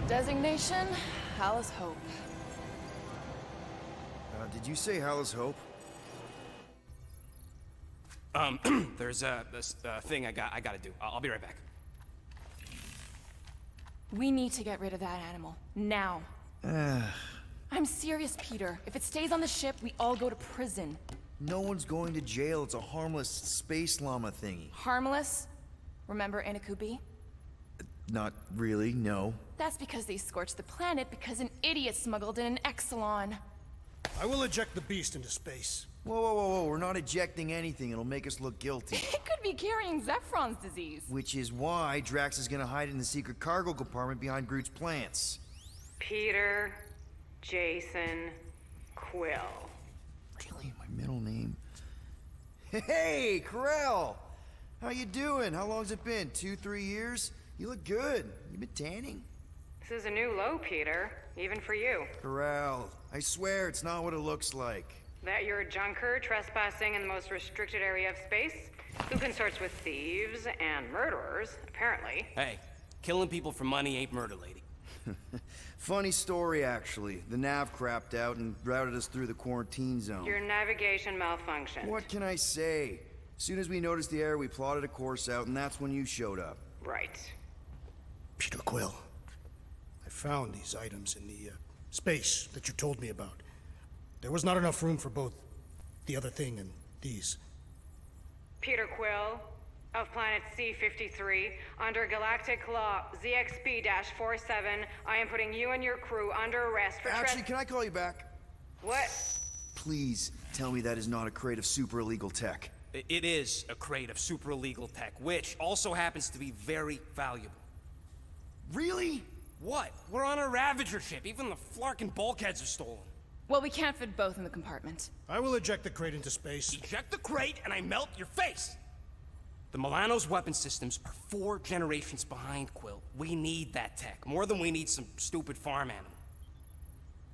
Designation, Hallis Hope. Did you say Hallis Hope? There's this thing I gotta do. I'll be right back. We need to get rid of that animal. Now. I'm serious, Peter. If it stays on the ship, we all go to prison. No one's going to jail. It's a harmless space llama thingy. Harmless? Remember Inakubi? Not really, no. That's because they scorched the planet because an idiot smuggled in an Exelon. I will eject the beast into space. Whoa, whoa, whoa, whoa. We're not ejecting anything. It'll make us look guilty. It could be carrying Zephron's disease. Which is why Drax is gonna hide in the secret cargo compartment behind Groot's plants. Peter, Jason, Quill. Really? My middle name? Hey, Corell! How you doing? How long's it been? 2-3 years? You look good. You been tanning? This is a new low, Peter. Even for you. Corell, I swear it's not what it looks like. That you're a junker trespassing in the most restricted area of space? Who consorts with thieves and murderers, apparently. Hey, killing people for money ain't murder, lady. Funny story, actually. The nav crapped out and routed us through the quarantine zone. Your navigation malfunctioned. What can I say? As soon as we noticed the error, we plotted a course out, and that's when you showed up. Right. Peter Quill, I found these items in the space that you told me about. There was not enough room for both the other thing and these. Peter Quill, of planet C-53, under Galactic Law ZXB-47, I am putting you and your crew under arrest for Actually, can I call you back? What? Please tell me that is not a crate of super illegal tech. It is a crate of super illegal tech, which also happens to be very valuable. Really? What? We're on a Ravager ship. Even the Flarkin bulkheads are stolen. Well, we can't fit both in the compartment. I will eject the crate into space. Eject the crate and I melt your face! The Milano's weapon systems are 4 generations behind, Quill. We need that tech, more than we need some stupid farm animal.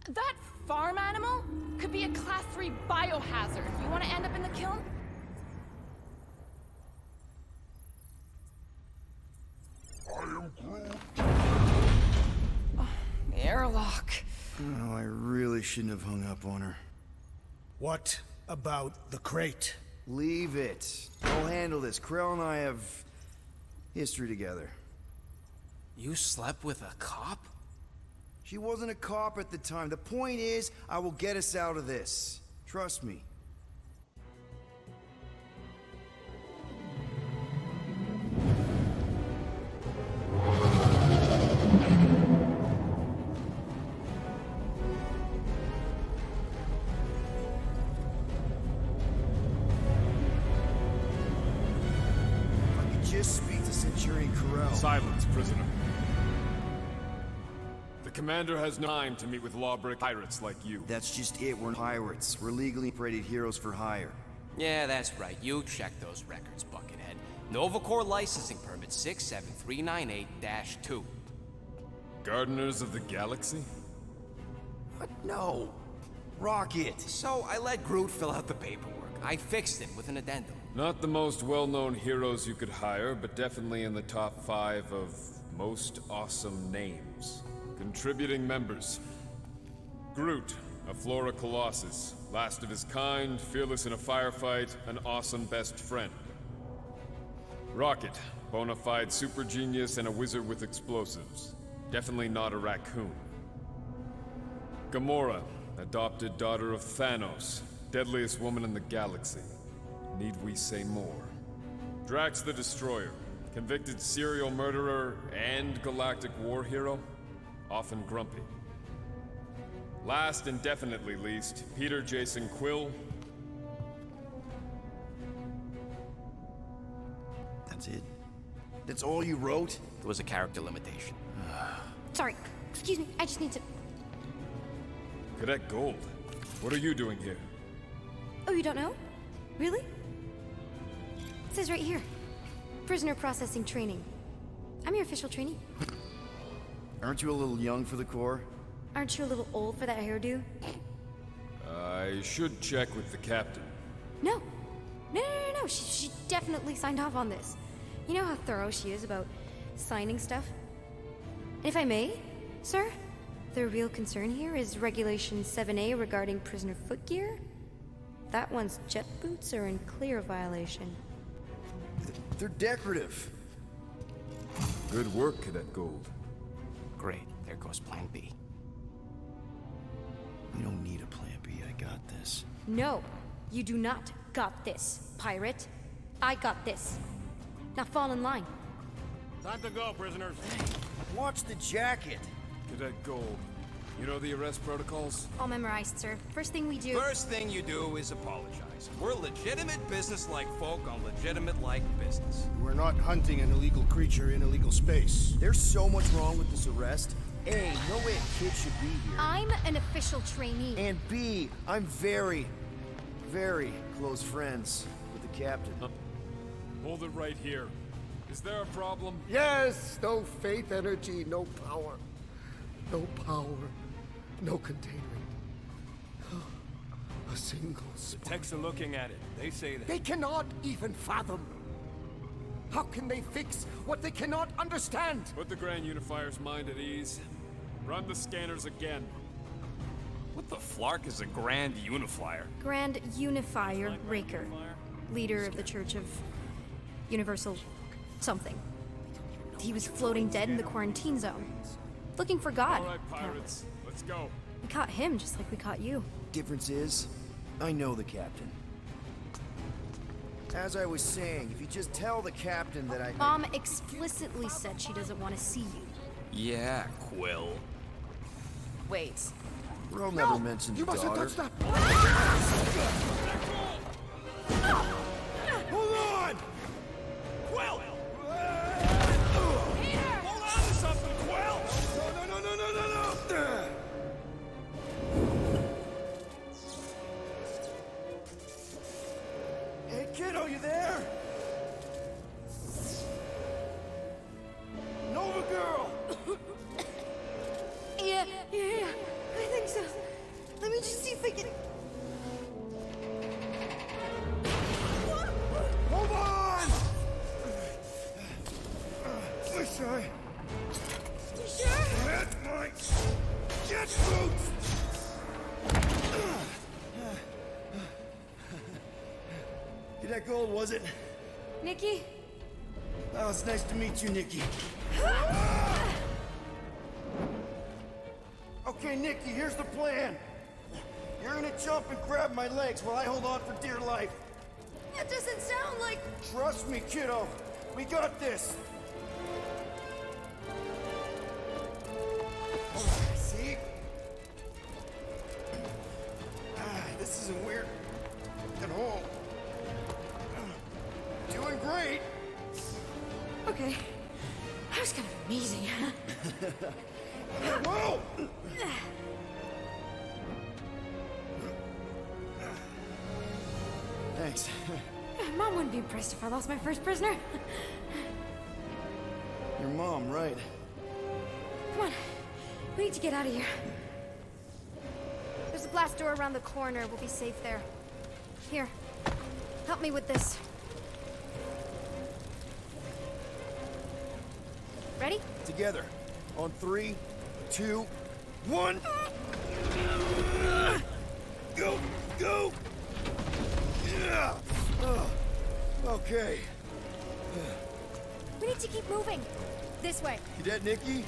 That farm animal could be a Class 3 biohazard. You want to end up in the kiln? I am Groot. Oh, airlock. Oh, I really shouldn't have hung up on her. What about the crate? Leave it. I'll handle this. Krell and I have history together. You slept with a cop? She wasn't a cop at the time. The point is, I will get us out of this. Trust me. Just speak to Centurion Corell. Silence, prisoner. The commander has no time to meet with lawbreaking pirates like you. That's just it. We're pirates. We're legally operated heroes for hire. Yeah, that's right. You check those records, Buckethead. Novacore licensing permit 67398-2. Gardeners of the Galaxy? What? No. Rocket. So I let Groot fill out the paperwork. I fixed it with an addendum. Not the most well-known heroes you could hire, but definitely in the top 5 of most awesome names. Contributing members. Groot, a Flora Colossus, last of his kind, fearless in a firefight, an awesome best friend. Rocket, bona fide super genius and a wizard with explosives. Definitely not a raccoon. Gamora, adopted daughter of Thanos, deadliest woman in the galaxy. Need we say more? Drax the Destroyer, convicted serial murderer and galactic war hero, often grumpy. Last and definitely least, Peter Jason Quill. That's it? That's all you wrote? There was a character limitation. Sorry, excuse me, I just need to... Cadet Gold, what are you doing here? Oh, you don't know? Really? It says right here. Prisoner processing training. I'm your official trainee. Aren't you a little young for the Corps? Aren't you a little old for that hairdo? I should check with the captain. No. No. She definitely signed off on this. You know how thorough she is about signing stuff? And if I may, Sir, the real concern here is Regulation 7A regarding prisoner footgear. That one's jet boots are in clear violation. They're decorative. Good work, Cadet Gold. Great, there goes Plan B. We don't need a plan B, I got this. No, you do not got this, pirate. I got this. Now fall in line. Time to go, prisoners. Watch the jacket. Cadet Gold, you know the arrest protocols? All memorized, sir. First thing we do... First thing you do is apologize. We're legitimate business-like folk on legitimate-like business. We're not hunting an illegal creature in illegal space. There's so much wrong with this arrest. A, no way a kid should be here. I'm an official trainee. And B, I'm very, very close friends with the captain. Hold it right here. Is there a problem? Yes, no faith energy, no power. No power, no containment. A single spark. Techs are looking at it. They say that. They cannot even fathom. How can they fix what they cannot understand? Put the Grand Unifier's mind at ease. Run the scanners again. What the flark is a Grand Unifier? Grand Unifier Raker. Leader of the Church of Universal something. He was floating dead in the quarantine zone. Looking for God. All right, pirates, let's go. We caught him just like we caught you. Difference is, I know the captain. As I was saying, if you just tell the captain that I... Mom explicitly said she doesn't want to see you. Yeah, Quill. Wait. Ro never mentioned You the mustn't daughter. touch that! Hold on! Quill! Hold on to something, Quill! No! Hey, kiddo, you there? Nova girl! Yeah, I think so. Let me just see if I can... Hold on! Wish I had my jet boots! That Gold, was it? Nikki? Oh, it's nice to meet you, Nikki. Okay, Nikki, here's the plan. You're gonna jump and grab my legs while I hold on for dear life. That doesn't sound like... Trust me, kiddo. We got this. See? This isn't weird at all. Doing great. Okay. That was kind of amazing. Whoa! Thanks. Mom wouldn't be impressed if I lost my first prisoner. Your mom, right? Come on. We need to get out of here. There's a glass door around the corner. We'll be safe there. Here. Help me with this. Ready? Together. On 3, 2, 1. Go! Go! Yeah! Okay. We need to keep moving. This way. Cadet Nikki?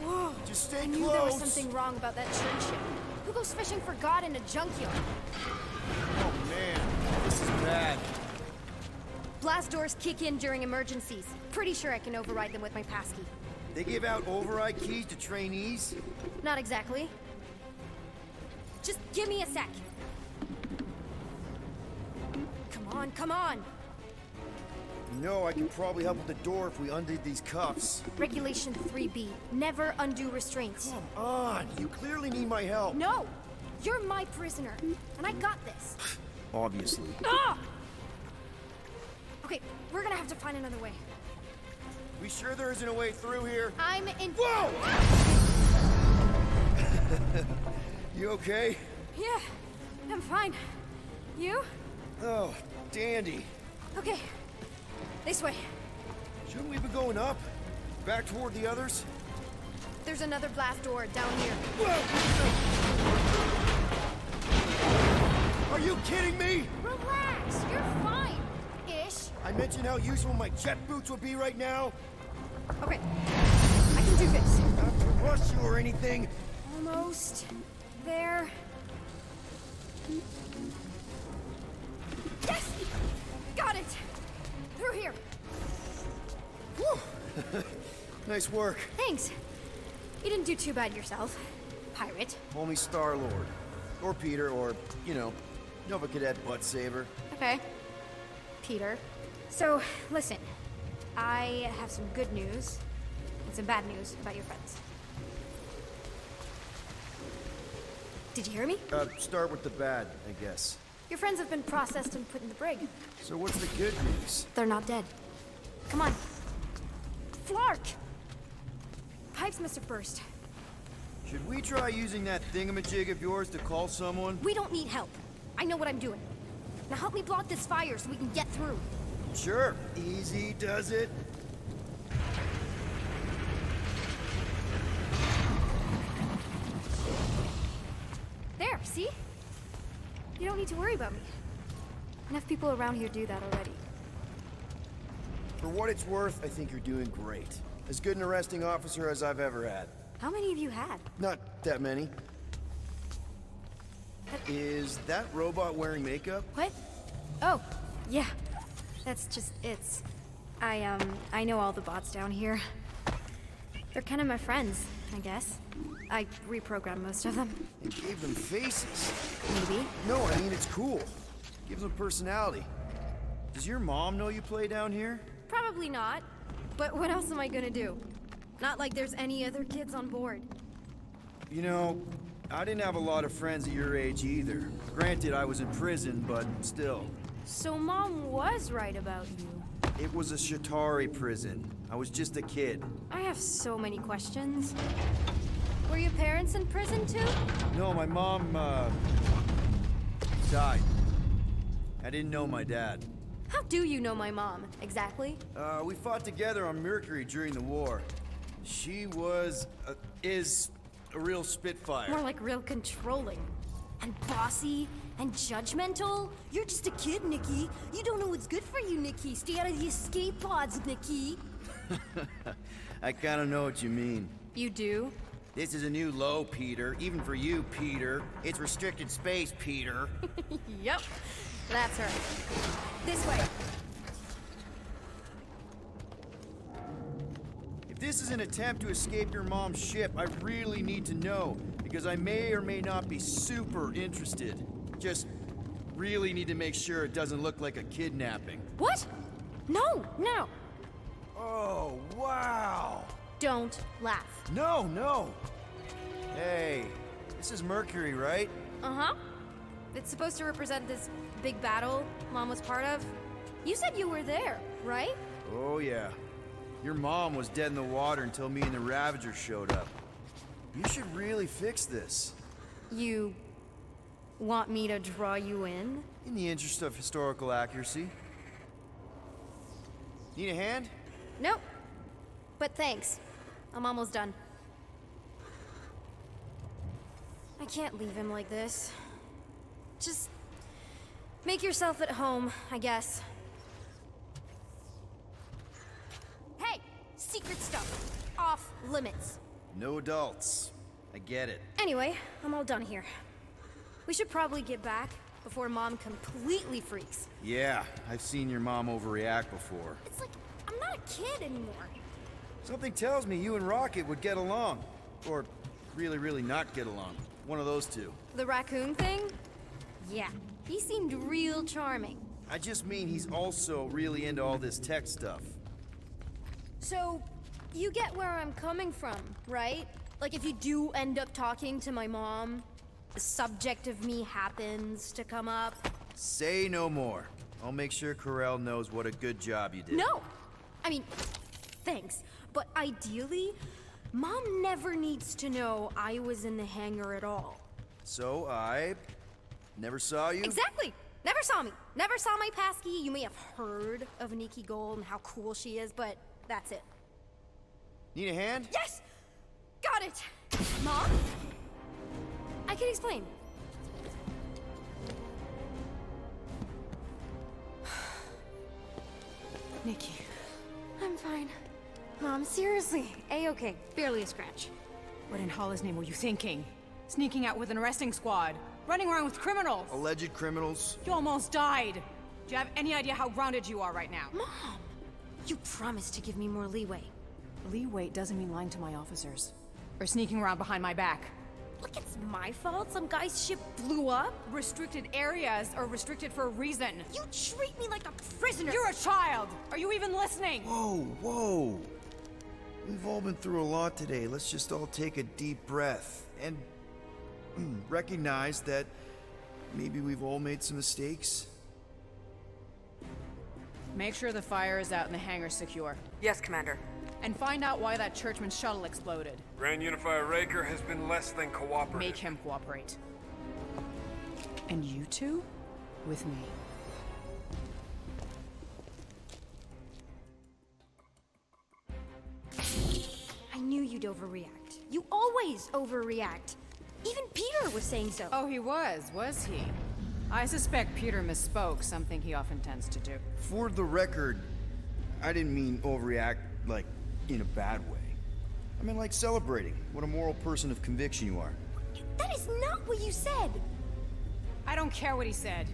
Whoa. Just stay I knew close. there was something wrong about that church ship. Who goes fishing for God in a junkyard? Oh man, this is bad. Blast doors kick in during emergencies. Pretty sure I can override them with my passkey. They give out override keys to trainees? Not exactly. Just give me a sec. Come on, come on! You know, I can probably help with the door if we undid these cuffs. Regulation 3B. Never undo restraints. Come on, you clearly need my help. No! You're my prisoner, and I got this. Obviously. Ah! Okay, we're gonna have to find another way. We sure there isn't a way through here? I'm in... Whoa! You okay? Yeah, I'm fine. You? Oh, dandy. Okay, this way. Shouldn't we be going up? Back toward the others? There's another blast door down here. Are you kidding me? Relax, you're fine. Ish. I mentioned how useful my jet boots would be right now. Okay, I can do this. Not to rush you or anything. Almost there. Yes! Got it! Through here. Whew. Nice work. Thanks. You didn't do too bad yourself, pirate. Call me Star-Lord. Or Peter, or, you know, Nova Cadet Butt Saver. Okay. Peter. So, listen. I have some good news and some bad news about your friends. Did you hear me? Start with the bad, I guess. Your friends have been processed and put in the brig. So what's the good news? They're not dead. Come on. Flark! Pipes must have burst. Should we try using that thingamajig of yours to call someone? We don't need help. I know what I'm doing. Now help me block this fire so we can get through. Sure. Easy does it. There, see? You don't need to worry about me. Enough people around here do that already. For what it's worth, I think you're doing great. As good an arresting officer as I've ever had. How many have you had? Not that many. Is that robot wearing makeup? What? Oh, yeah. That's just it's. I know all the bots down here. They're kind of my friends, I guess. I reprogrammed most of them. And gave them faces. Maybe. No, I mean, it's cool. Gives them personality. Does your mom know you play down here? Probably not. But what else am I gonna do? Not like there's any other kids on board. You know, I didn't have a lot of friends at your age either. Granted, I was in prison, but still. So Mom was right about you. It was a Shatari prison. I was just a kid. I have so many questions. Were your parents in prison too? No, my mom, died. I didn't know my dad. How do you know my mom, exactly? We fought together on Mercury during the war. She was, is a real spitfire. More like real controlling. And bossy and judgmental. You're just a kid, Nikki. You don't know what's good for you, Nikki. Stay out of the escape pods, Nikki. I kinda know what you mean. You do? This is a new low, Peter. Even for you, Peter. It's restricted space, Peter. Yep. That's her. This way. If this is an attempt to escape your mom's ship, I really need to know, because I may or may not be super interested. Just really need to make sure it doesn't look like a kidnapping. What? No, no. Oh, wow! Don't laugh. No, no! Hey, this is Mercury, right? Uh-huh. It's supposed to represent this big battle Mom was part of. You said you were there, right? Oh, yeah. Your mom was dead in the water until me and the Ravagers showed up. You should really fix this. You want me to draw you in? In the interest of historical accuracy. Need a hand? Nope. But thanks. I'm almost done. I can't leave him like this. Just make yourself at home, I guess. Hey! Secret stuff. Off limits. No adults. I get it. Anyway, I'm all done here. We should probably get back before Mom completely freaks. Yeah, I've seen your mom overreact before. It's like, I'm not a kid anymore. Something tells me you and Rocket would get along. Or really, really not get along. One of those two. The raccoon thing? Yeah, he seemed real charming. I just mean he's also really into all this tech stuff. So, you get where I'm coming from, right? Like if you do end up talking to my mom, the subject of me happens to come up. Say no more. I'll make sure Corell knows what a good job you did. No! I mean, thanks. But ideally, Mom never needs to know I was in the hangar at all. So I never saw you? Exactly! Never saw me. Never saw my passkey. You may have heard of Nikki Gold and how cool she is, but that's it. Need a hand? Yes! Got it! Mom? I can explain. Nikki. I'm fine. Mom, seriously. A-okay. Barely a scratch. What in Hollis' name were you thinking? Sneaking out with an arresting squad? Running around with criminals? Alleged criminals? You almost died! Do you have any idea how grounded you are right now? Mom! You promised to give me more leeway. Leeway doesn't mean lying to my officers. Or sneaking around behind my back. Look, it's my fault some guy's ship blew up. Restricted areas are restricted for a reason. You treat me like a prisoner! You're a child! Are you even listening? Whoa, whoa. We've all been through a lot today. Let's just all take a deep breath and recognize that maybe we've all made some mistakes. Make sure the fire is out and the hangar's secure. Yes, Commander. And find out why that churchman's shuttle exploded. Grand Unifier Raker has been less than cooperative. Make him cooperate. And you two? With me. I knew you'd overreact. You always overreact. Even Peter was saying so. Oh, he was he? I suspect Peter misspoke, something he often tends to do. For the record, I didn't mean overreact, like, in a bad way. I mean, like celebrating what a moral person of conviction you are. That is not what you said. I don't care what he said.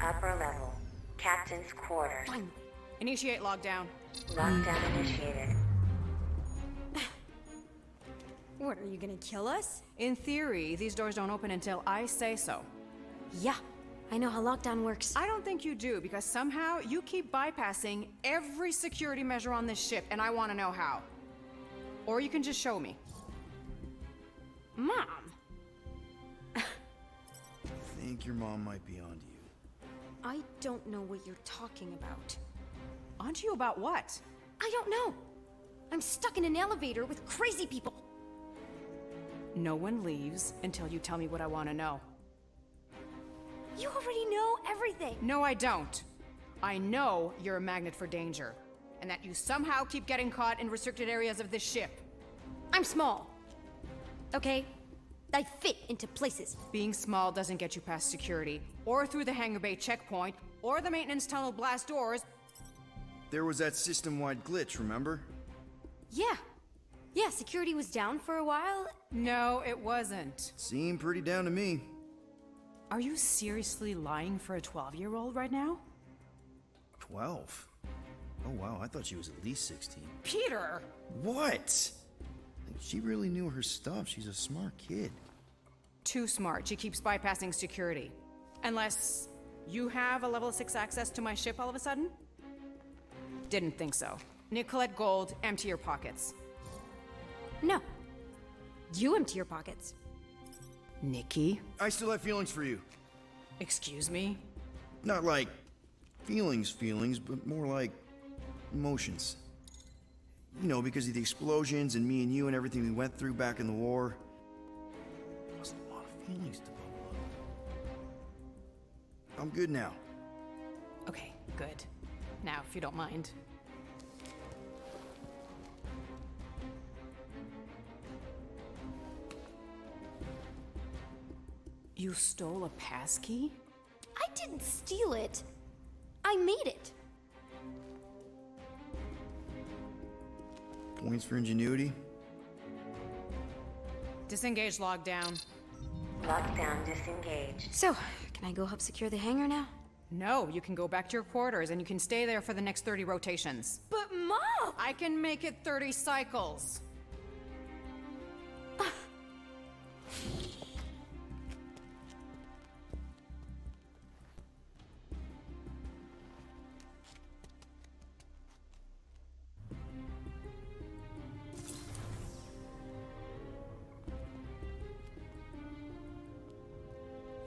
Upper level. Captain's quarters. Finally. Initiate lockdown. Lockdown initiated. What, are you gonna kill us? In theory, these doors don't open until I say so. Yeah, I know how lockdown works. I don't think you do, because somehow you keep bypassing every security measure on this ship, and I want to know how. Or you can just show me. Mom! I think your mom might be onto you. I don't know what you're talking about. Onto you about what? I don't know. I'm stuck in an elevator with crazy people. No one leaves until you tell me what I want to know. You already know everything. No, I don't. I know you're a magnet for danger, and that you somehow keep getting caught in restricted areas of this ship. I'm small. Okay? I fit into places. Being small doesn't get you past security, or through the hangar bay checkpoint, or the maintenance tunnel blast doors. There was that system-wide glitch, remember? Yeah. Yeah, security was down for a while. No, it wasn't. Seemed pretty down to me. Are you seriously lying for a 12-year-old right now? 12? Oh wow, I thought she was at least 16. Peter! What? She really knew her stuff. She's a smart kid. Too smart. She keeps bypassing security. Unless you have a level 6 access to my ship all of a sudden? Didn't think so. Nikki Gold, empty your pockets. No. You empty your pockets. Nikki? I still have feelings for you. Excuse me? Not like feelings, but more like emotions. You know, because of the explosions and me and you and everything we went through back in the war. There was a lot of feelings to bubble up. I'm good now. Okay, good. Now, if you don't mind. You stole a passkey? I didn't steal it. I made it. Points for ingenuity. Disengage lockdown. Lockdown disengaged. So, can I go help secure the hangar now? No, you can go back to your quarters and you can stay there for the next 30 rotations. But Mom! I can make it 30 cycles.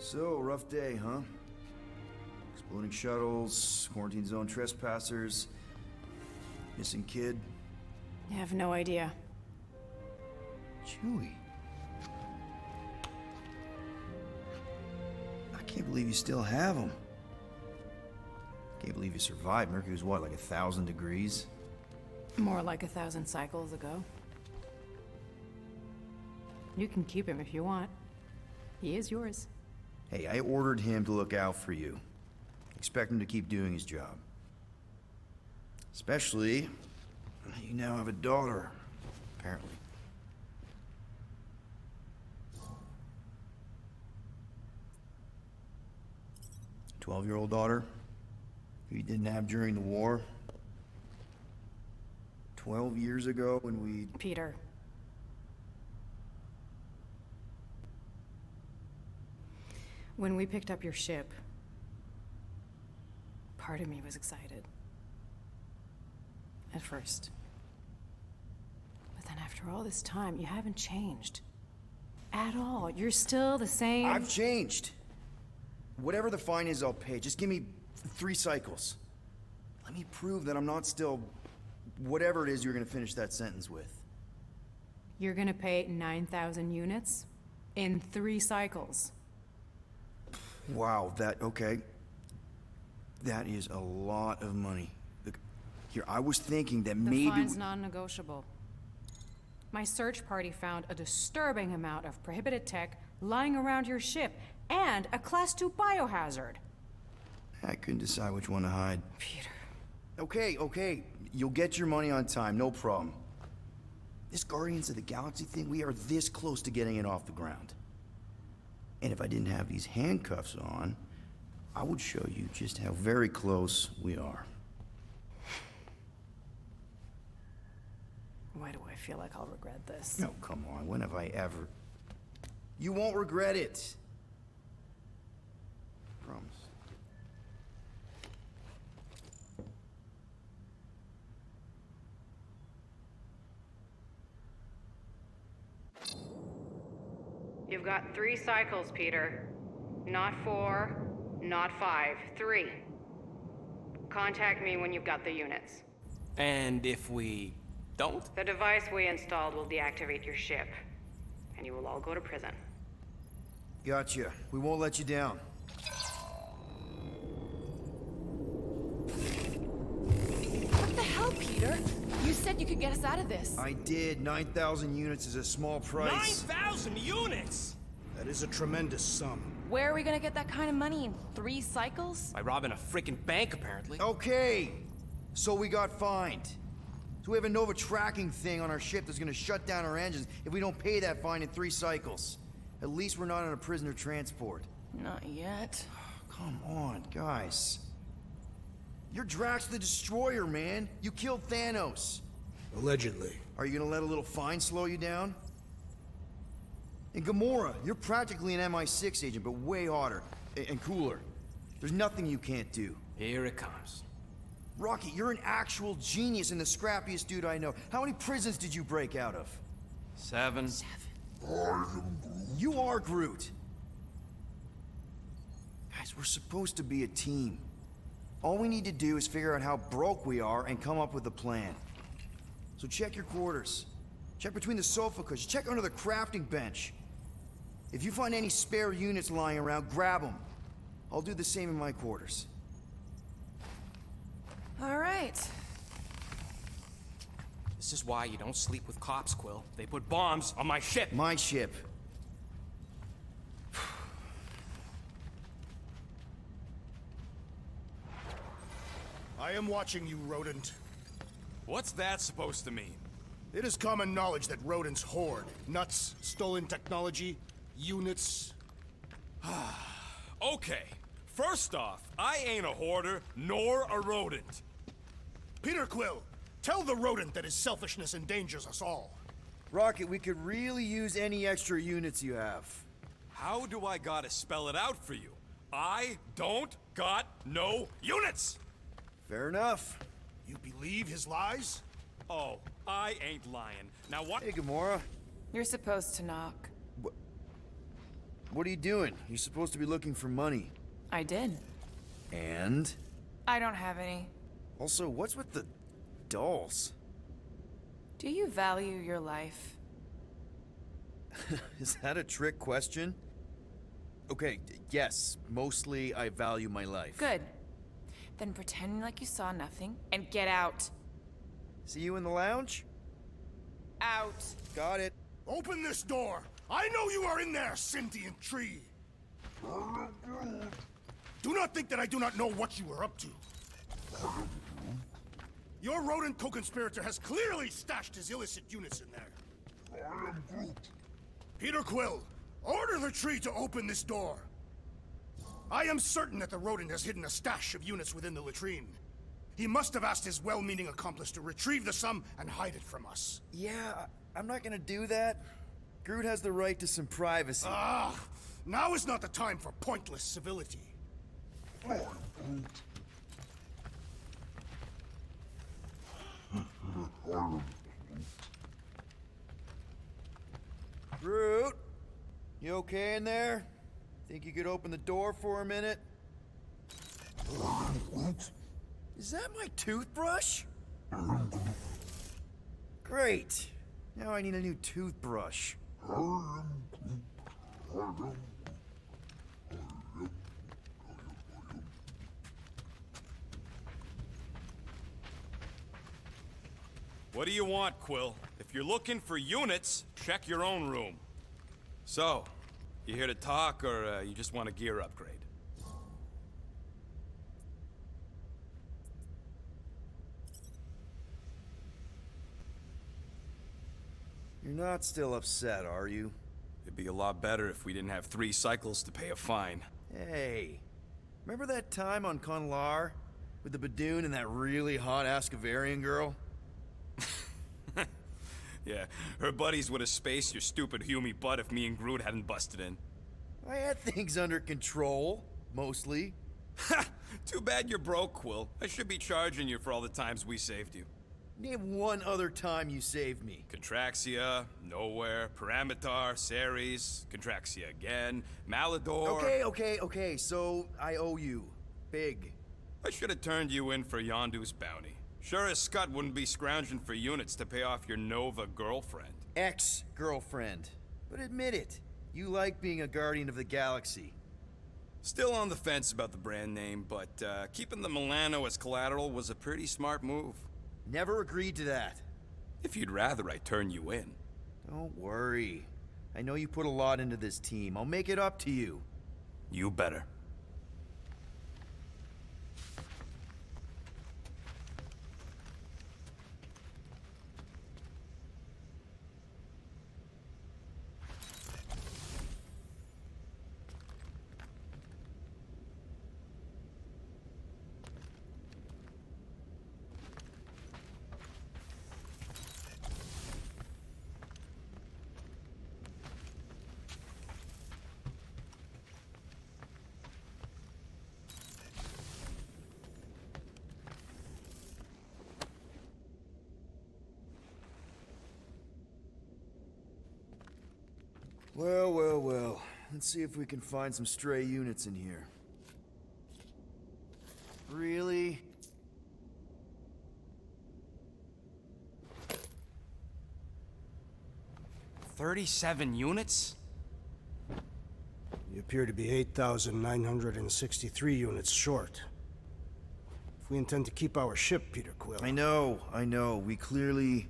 So, rough day, huh? Exploding shuttles, quarantine zone trespassers, missing kid. I have no idea. Chewie. I can't believe you still have him. Can't believe you survived. Mercury was what, like 1,000 degrees? More like 1,000 cycles ago. You can keep him if you want. He is yours. Hey, I ordered him to look out for you. Expect him to keep doing his job. Especially, you now have a daughter, apparently. 12-year-old daughter who you didn't have during the war. 12 years ago when we... Peter. When we picked up your ship, part of me was excited. At first. But then after all this time, you haven't changed. At all. You're still the same... I've changed. Whatever the fine is, I'll pay. Just give me 3 cycles. Let me prove that I'm not still... whatever it is you're gonna finish that sentence with. You're gonna pay 9,000 units in 3 cycles. Wow, okay. That is a lot of money. Look, here, I was thinking that The maybe... fine's non-negotiable. My search party found a disturbing amount of prohibited tech lying around your ship, and a Class 2 biohazard. I couldn't decide which one to hide. Peter. Okay. You'll get your money on time, no problem. This Guardians of the Galaxy thing, we are this close to getting it off the ground. And if I didn't have these handcuffs on, I would show you just how very close we are. Why do I feel like I'll regret this? No, come on, when have I ever... You won't regret it. Promise. You've got 3 cycles, Peter. Not 4, not 5, 3. Contact me when you've got the units. And if we don't? The device we installed will deactivate your ship, and you will all go to prison. Gotcha. We won't let you down. What the hell, Peter? You said you could get us out of this. I did. 9,000 units is a small price. 9,000 units! That is a tremendous sum. Where are we gonna get that kind of money in 3 cycles? By robbing a freaking bank, apparently. Okay. So we got fined. So we have a Nova tracking thing on our ship that's gonna shut down our engines if we don't pay that fine in 3 cycles. At least we're not on a prisoner transport. Not yet. Come on, guys. You're Drax the Destroyer, man. You killed Thanos. Allegedly. Are you gonna let a little fine slow you down? And Gamora, you're practically an MI6 agent, but way hotter and cooler. There's nothing you can't do. Here it comes. Rocky, you're an actual genius and the scrappiest dude I know. How many prisons did you break out of? 7. You are Groot. Guys, we're supposed to be a team. All we need to do is figure out how broke we are and come up with a plan. So check your quarters. Check between the sofa cushions. Check under the crafting bench. If you find any spare units lying around, grab them. I'll do the same in my quarters. All right. This is why you don't sleep with cops, Quill. They put bombs on my ship. My ship. I am watching you, rodent. What's that supposed to mean? It is common knowledge that rodents hoard nuts, stolen technology, units. Okay, first off, I ain't a hoarder nor a rodent. Peter Quill, tell the rodent that his selfishness endangers us all. Rocket, we could really use any extra units you have. How do I gotta spell it out for you? I don't got no units! Fair enough. You believe his lies? Oh, I ain't lying. Now what? Hey, Gamora. You're supposed to knock. What are you doing? You're supposed to be looking for money. I did. And? I don't have any. Also, what's with the dolls? Do you value your life? Is that a trick question? Okay, yes. Mostly I value my life. Good. Then pretend like you saw nothing and get out. See you in the lounge? Out. Got it. Open this door! I know you are in there, sentient tree! Do not think that I do not know what you are up to. Your rodent co-conspirator has clearly stashed his illicit units in there. Peter Quill, order the tree to open this door. I am certain that the rodent has hidden a stash of units within the latrine. He must have asked his well-meaning accomplice to retrieve the sum and hide it from us. Yeah, I'm not gonna do that. Groot has the right to some privacy. Ah, now is not the time for pointless civility. Groot, you okay in there? Think you could open the door for a minute? Is that my toothbrush? Great. Now I need a new toothbrush. What do you want, Quill? If you're looking for units, check your own room. So, you here to talk, or you just want a gear upgrade? You're not still upset, are you? It'd be a lot better if we didn't have 3 cycles to pay a fine. Hey, remember that time on Conlar? With the Badoon and that really hot Ascavarian girl? Yeah, her buddies would have spaced your stupid Humy butt if me and Groot hadn't busted in. I had things under control, mostly. Ha! Too bad you're broke, Quill. I should be charging you for all the times we saved you. Name one other time you saved me. Contraxia, Nowhere, Paramitar, Ceres, Contraxia again, Malador... Okay, so I owe you. Big. I should have turned you in for Yondu's bounty. Sure as Scott wouldn't be scrounging for units to pay off your Nova girlfriend. Ex-girlfriend. But admit it, you like being a Guardian of the Galaxy. Still on the fence about the brand name, but keeping the Milano as collateral was a pretty smart move. Never agreed to that. If you'd rather, I'd turn you in. Don't worry. I know you put a lot into this team. I'll make it up to you. You better. Well. Let's see if we can find some stray units in here. Really? $37 units? You appear to be 8,963 units short. If we intend to keep our ship, Peter Quill... I know. We clearly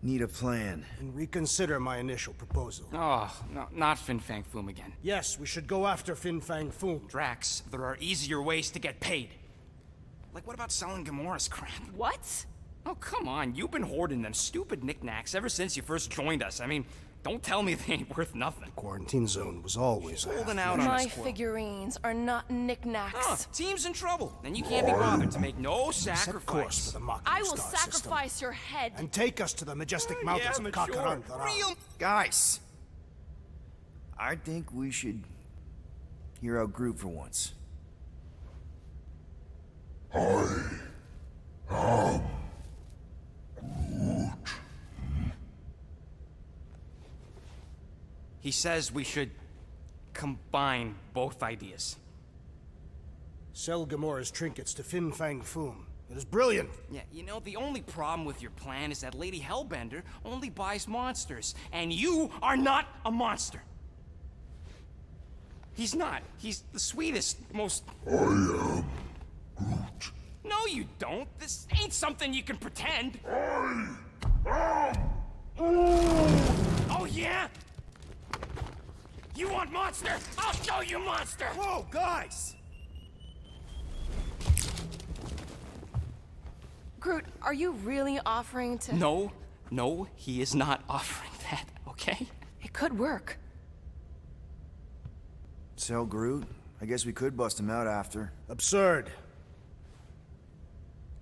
need a plan. And reconsider my initial proposal. Oh, no, not Fin Fang Foom again. Yes, we should go after Fin Fang Foom. Drax, there are easier ways to get paid. Like, what about selling Gamora's crap? What? Oh, come on. You've been hoarding them stupid knickknacks ever since you first joined us. I mean, don't tell me they ain't worth nothing. Quarantine zone was always holding out on My us, Quill. figurines are not knickknacks. Team's in trouble, and you can't be bothered to make no Set course sacrifice. for the Mocking I will Star sacrifice system. your head. And take us to the majestic mountains of mature. Kakarantara. Real. Guys! I think we should hear out Groot for once. He says we should combine both ideas. Sell Gamora's trinkets to Fin Fang Foom. It is brilliant. Yeah, you know, the only problem with your plan is that Lady Hellbender only buys monsters, and you are not a monster. He's not. He's the sweetest, most... I am Groot. No, you don't. This ain't something you can pretend. I am... Oh, yeah? monster! I'll show you, monster! Whoa, guys! Groot, are you really offering to... No, he is not offering that, okay? It could work. Sell Groot? I guess we could bust him out after. Absurd.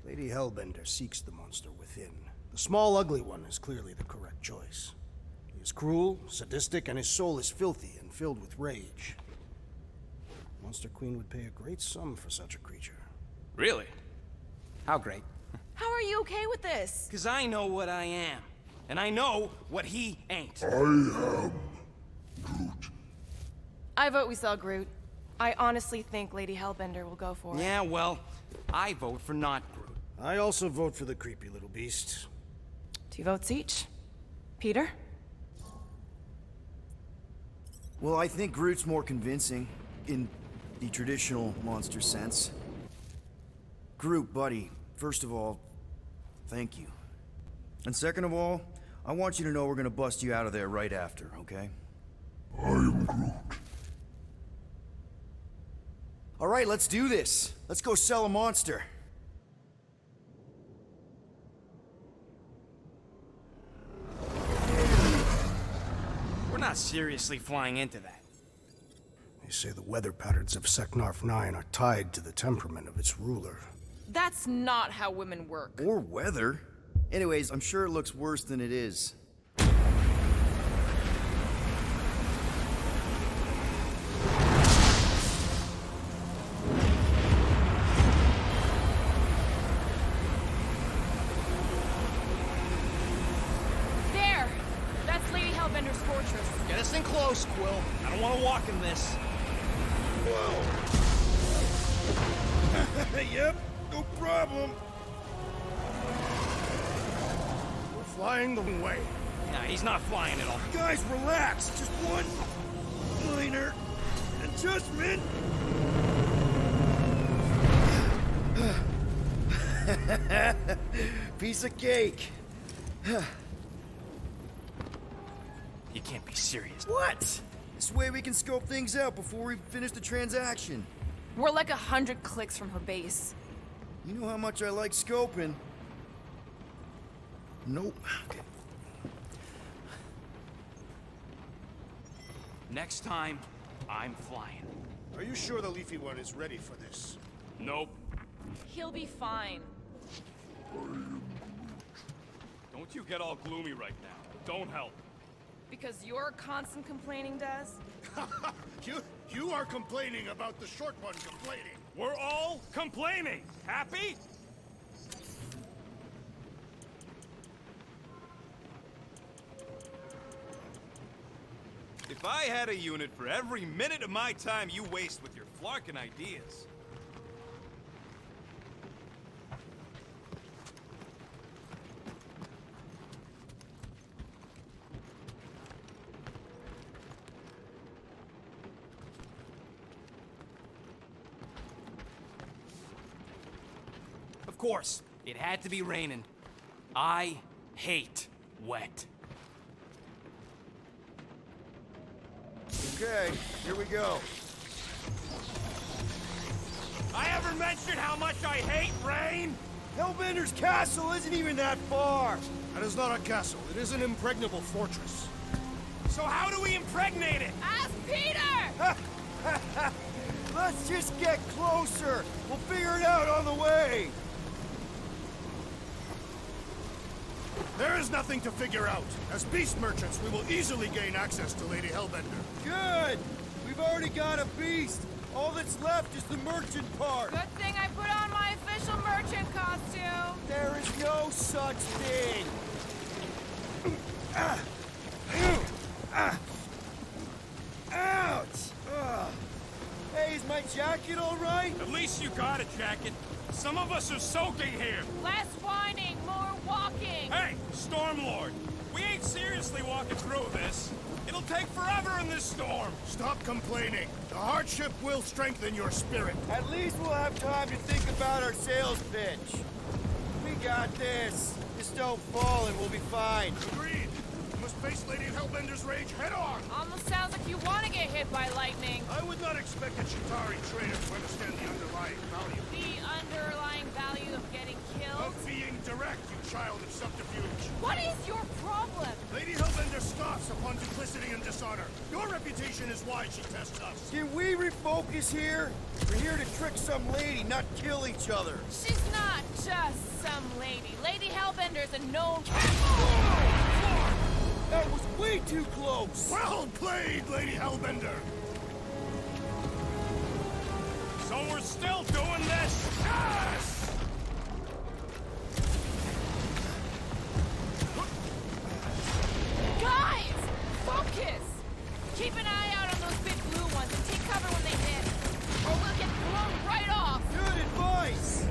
Lady Hellbender seeks the monster within. The small, ugly one is clearly the correct choice. He is cruel, sadistic, and his soul is filthy and filled with rage. Monster Queen would pay a great sum for such a creature. Really? How great? How are you okay with this? Because I know what I am. And I know what he ain't. I am Groot. I vote we sell Groot. I honestly think Lady Hellbender will go for it. Yeah, well, I vote for not Groot. I also vote for the creepy little beast. 2 votes each. Peter? Well, I think Groot's more convincing, in the traditional monster sense. Groot, buddy, first of all, thank you. And second of all, I want you to know we're gonna bust you out of there right after, okay? I am Groot. All right, let's do this. Let's go sell a monster. We're not seriously flying into that. They say the weather patterns of Seknarf 9 are tied to the temperament of its ruler. That's not how women work. Or weather. Anyways, I'm sure it looks worse than it is. There! That's Lady Hellbender's fortress. Get us in close, Quill. I don't want to walk in this. Whoa! Yep, no problem. We're flying the wrong way. Nah, he's not flying at all. Guys, relax. Just one minor adjustment. Piece of cake. You can't be serious. What? This way we can scope things out before we finish the transaction. We're like 100 clicks from her base. You know how much I like scoping. Nope. Okay. Next time, I'm flying. Are you sure the Leafy One is ready for this? Nope. He'll be fine. Don't you get all gloomy right now. Don't help. Because your constant complaining does? You are complaining about the short one complaining. We're all complaining. Happy? If I had a unit for every minute of my time you waste with your flarkin' ideas. Of course, it had to be raining. I hate wet. Okay, here we go. I ever mentioned how much I hate rain? Hellbender's castle isn't even that far. That is not a castle. It is an impregnable fortress. So how do we impregnate it? Ask Peter! Let's just get closer. We'll figure it out on the way. There is nothing to figure out. As beast merchants, we will easily gain access to Lady Hellbender. Good. We've already got a beast. All that's left is the merchant part. Good thing I put on my official merchant costume. There is no such thing. Ouch! Ugh. Hey, is my jacket all right? At least you got a jacket. Some of us are soaking here. Less whining, more walking. Hey, Stormlord, we ain't seriously walking through this. It'll take forever in this storm. Stop complaining. The hardship will strengthen your spirit. At least we'll have time to think about our sales pitch. We got this. Just don't fall and we'll be fine. Agreed. We must face Lady Hellbender's rage head-on! Almost sounds like you want to get hit by lightning. I would not expect a Ch2&3 trader to understand the underlying value. The underlying value of getting killed? Of being direct, you child of subterfuge. What is your problem? Lady Hellbender scoffs upon duplicity and dishonor. Your reputation is why she tests us. Can we refocus here? We're here to trick some lady, not kill each other. She's not just some lady. Lady Hellbender's a known... That was way too close! Well played, Lady Hellbender! So we're still doing this? Yes! Guys! Focus! Keep an eye out on those big blue ones and take cover when they hit. Or we'll get blown right off! Good advice!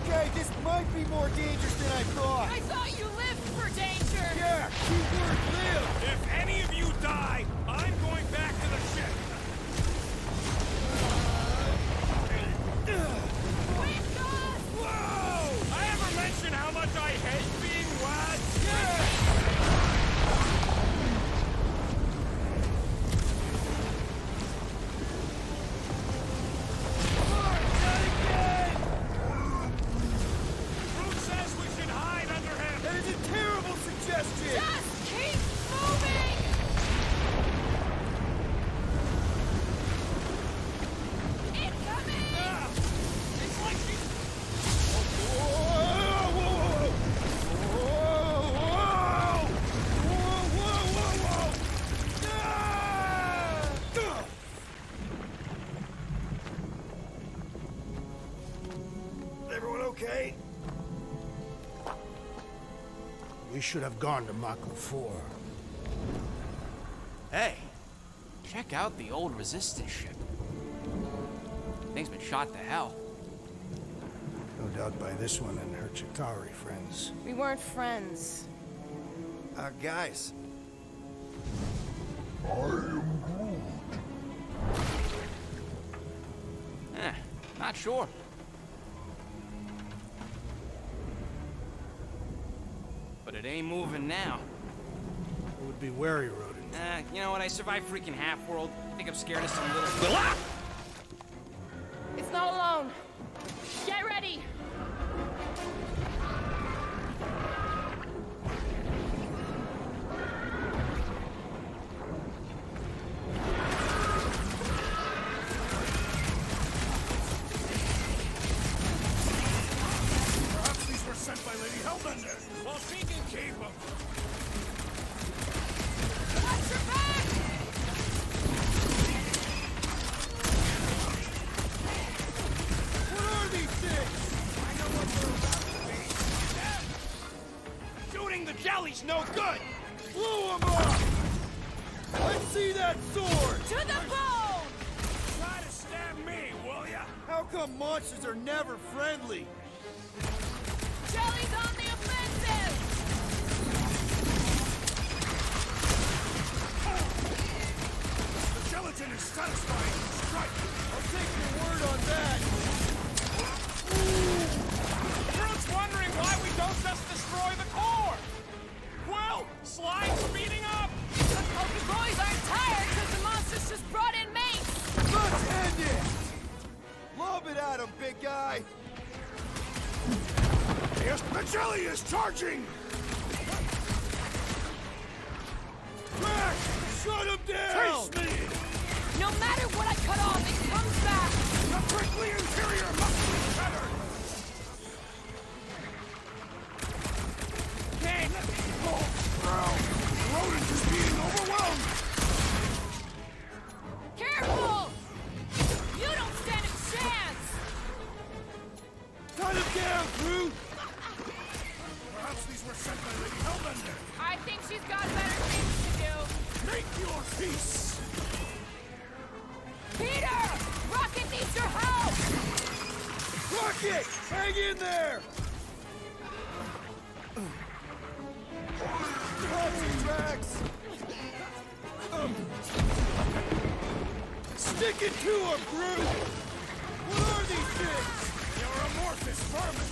Okay, this might be more dangerous than I thought. I thought you lived for danger! Yeah, keyword live! If any of you die, I'm going back to the ship. Wait, God! Whoa! I ever mention how much I hate being wet? Groot says we should hide under him. That is a terrible suggestion! Just keep moving! Incoming! It's like she's... Everyone okay? We should have gone to Mako 4. Hey, check out the old Resistance ship. Thing's been shot to hell. No doubt by this one and her Ch2&3 friends. We weren't friends. Guys. I am Groot. Not sure. But it ain't moving now. It would be wary, rodent. You know what? I survived freaking Half-World. I think I'm scared of some little... Ah! It's not alone. Get ready! Perhaps these were sent by Lady Hellbender. Well, she can keep them. Watch your back! What are these things? I know what we're about to be. Shooting the jelly's no good. Blew them up! Let's see that sword! To the bone! Try to stab me, will ya? How come monsters are never friendly? Jelly's on the offensive! The gelatin is satisfying. Strike. I'll take your word on that. Groot's wondering why we don't just destroy the core. Quill, slide speeding up. Hope you boys aren't tired because the monsters just brought in mates! Let's end it! Lob it at him, big guy! Yes, the jelly is charging! Crash! Shut him down! Face me! No matter what I cut off, it comes back! The prickly interior must be shattered! Can't. Oh, bro! Rodent is being overwhelmed! Careful! You don't stand a chance! Cut him down, Groot! Perhaps these were sent by Lady Hellbender! I think she's got better things to do. Make your peace! Peter! Rocket needs your help! Rocket! Hang in there! Crossing tracks! Stick it to him, Groot! What are these things? You're amorphous vermin!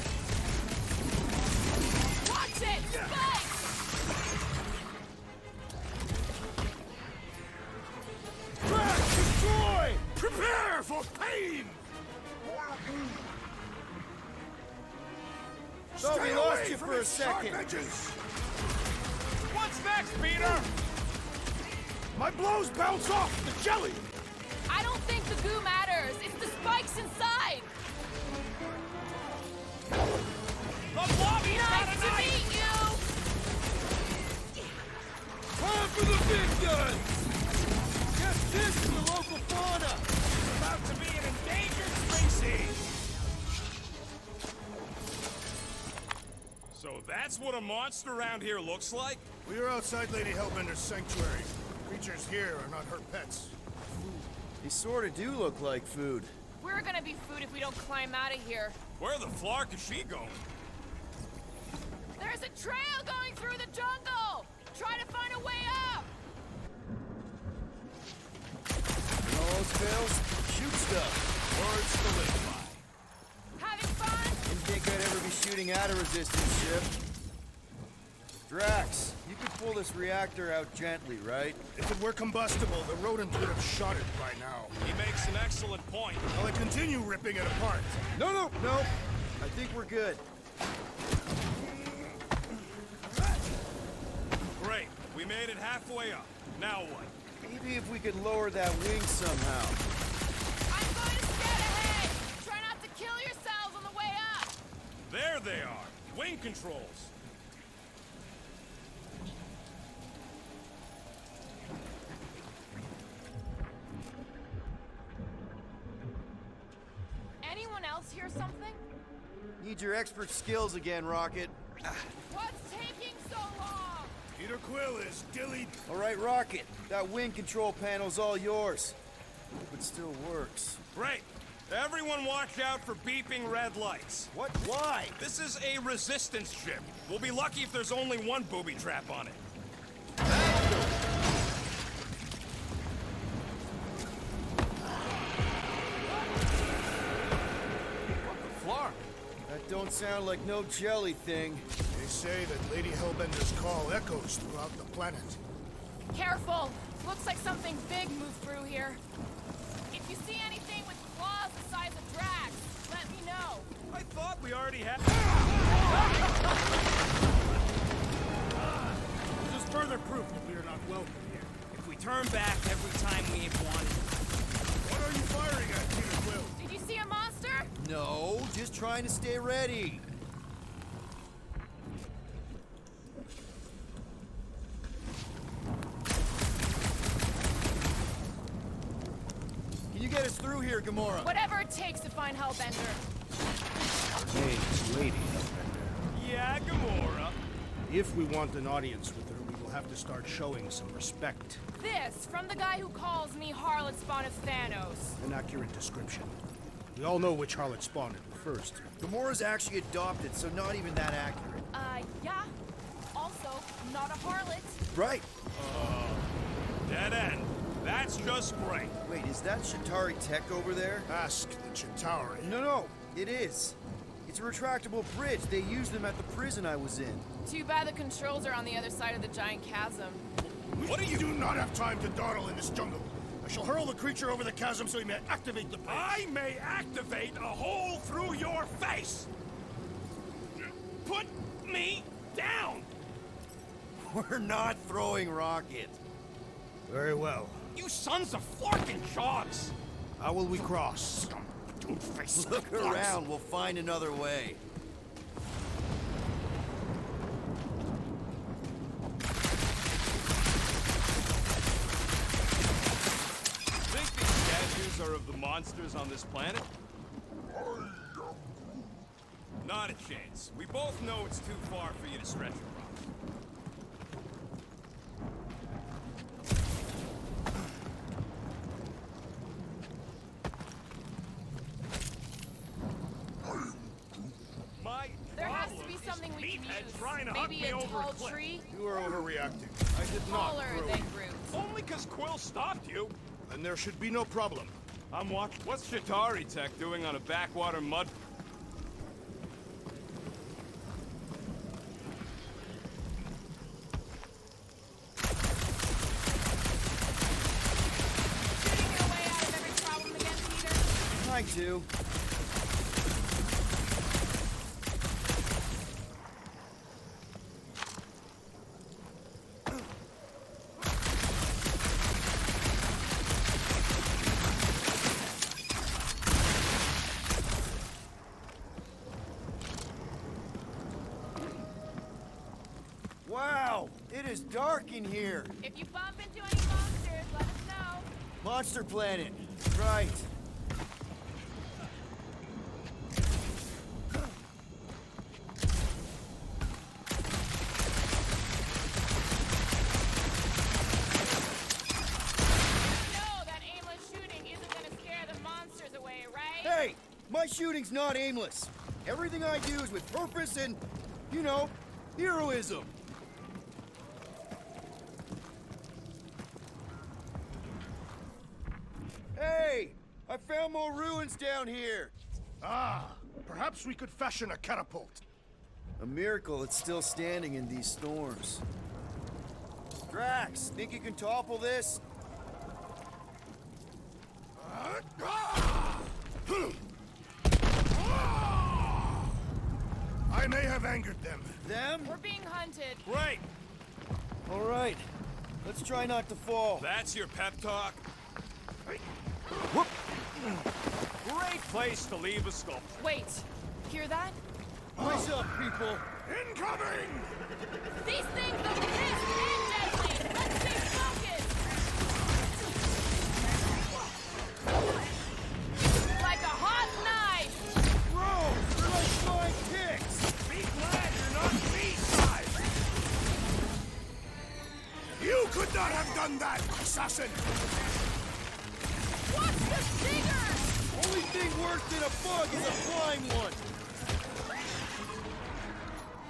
second. Sharp edges! What's next, Peter? My blows bounce off the jelly! I don't think the goo matters. It's the spikes inside. The lobby's got Nice a to knife! meet you. Time for the big guns! Just this is the local fauna! About to be an endangered species! So that's what a monster around here looks like? We are outside Lady Hellbender's sanctuary. Creatures here are not her pets. They sort of do look like food. We're gonna be food if we don't climb out of here. Where the flark is she going? There's a trail going through the jungle. Try to find a way up. And all else fails, shoot stuff. Words to live by. Having fun? Didn't think I'd ever be shooting at a resistance ship. Drax, you could pull this reactor out gently, right? If it were combustible, the rodent would have shot it by now. He makes an excellent point. Will I continue ripping it apart? No. I think we're good. Great. We made it halfway up. Now what? Maybe if we could lower that wing somehow. I'm going to scout ahead. Try not to kill yourselves on the way up. There they are. Wing controls. Anyone else hear something? Need your expert skills again, Rocket. What's taking so long? Peter Quill is dilly. All right, Rocket. That wing control panel's all yours. Hope it still works. Great. Everyone watch out for beeping red lights. What? Why? This is a resistance ship. We'll be lucky if there's only one booby trap on it. What the flark? That don't sound like no jelly thing. They say that Lady Hellbender's call echoes throughout the planet. Careful. Looks like something big moved through here. If you see anything with claws the size of Drax, let me know. I thought we already had... This is further proof that we are not welcome here. If we turn back every time we ain't wanted. What are you firing at, Peter Quill? Did you see a monster? No, just trying to stay ready. Can you get us through here, Gamora? Whatever it takes to find Hellbender. Her name's Lady Hellbender. Yeah, Gamora. If we want an audience with her, we will have to start showing some respect. This, from the guy who calls me Harlot Spawn of Thanos. An accurate description. We all know which harlot spawned it first. Gamora's actually adopted, so not even that accurate. Yeah. Also, not a harlot. Right. Dead end. That's just great. Wait, is that Chitauri tech over there? Ask the Chitauri. No, it is. It's a retractable bridge. They used them at the prison I was in. Too bad the controls are on the other side of the giant chasm. What do you do not have time to dawdle in this jungle? I shall hurl the creature over the chasm so he may activate the bridge. I may activate a hole through your face! Put me down! We're not throwing Rocket. Very well. You sons of flarkin' jogs! How will we cross? Look around, we'll find another way. Think these statues are of the monsters on this planet? Not a chance. We both know it's too far for you to stretch across. There has to be something we can use. Maybe a tall tree? You are overreacting. I did not Taller throw than you. Groot. Only because Quill stopped you. Then there should be no problem. I'm watching. What's Chitauri Tech doing on a backwater mud? Getting your way out of every problem again, Peter? Trying to. Wow, it is dark in here. If you bump into any monsters, let us know. Monster Planet. Right. Hey! My shooting's not aimless. Everything I do is with purpose and, you know, heroism. Hey! I found more ruins down here. Ah, perhaps we could fashion a catapult. A miracle it's still standing in these storms. Drax, think you can topple this? I may have angered them. Them? We're being hunted. Great! All right. Let's try not to fall. That's your pep talk? Whoop! Great place to leave a sculpture. Wait, hear that? What's up, people? Incoming! These things are pissed and deadly! Let's stay focused! Like a hot knife! Bro, they're like flying ticks! Be glad you're not B-side! You could not have done that, assassin! Watch the stinger! Only thing worse than a bug is a flying one!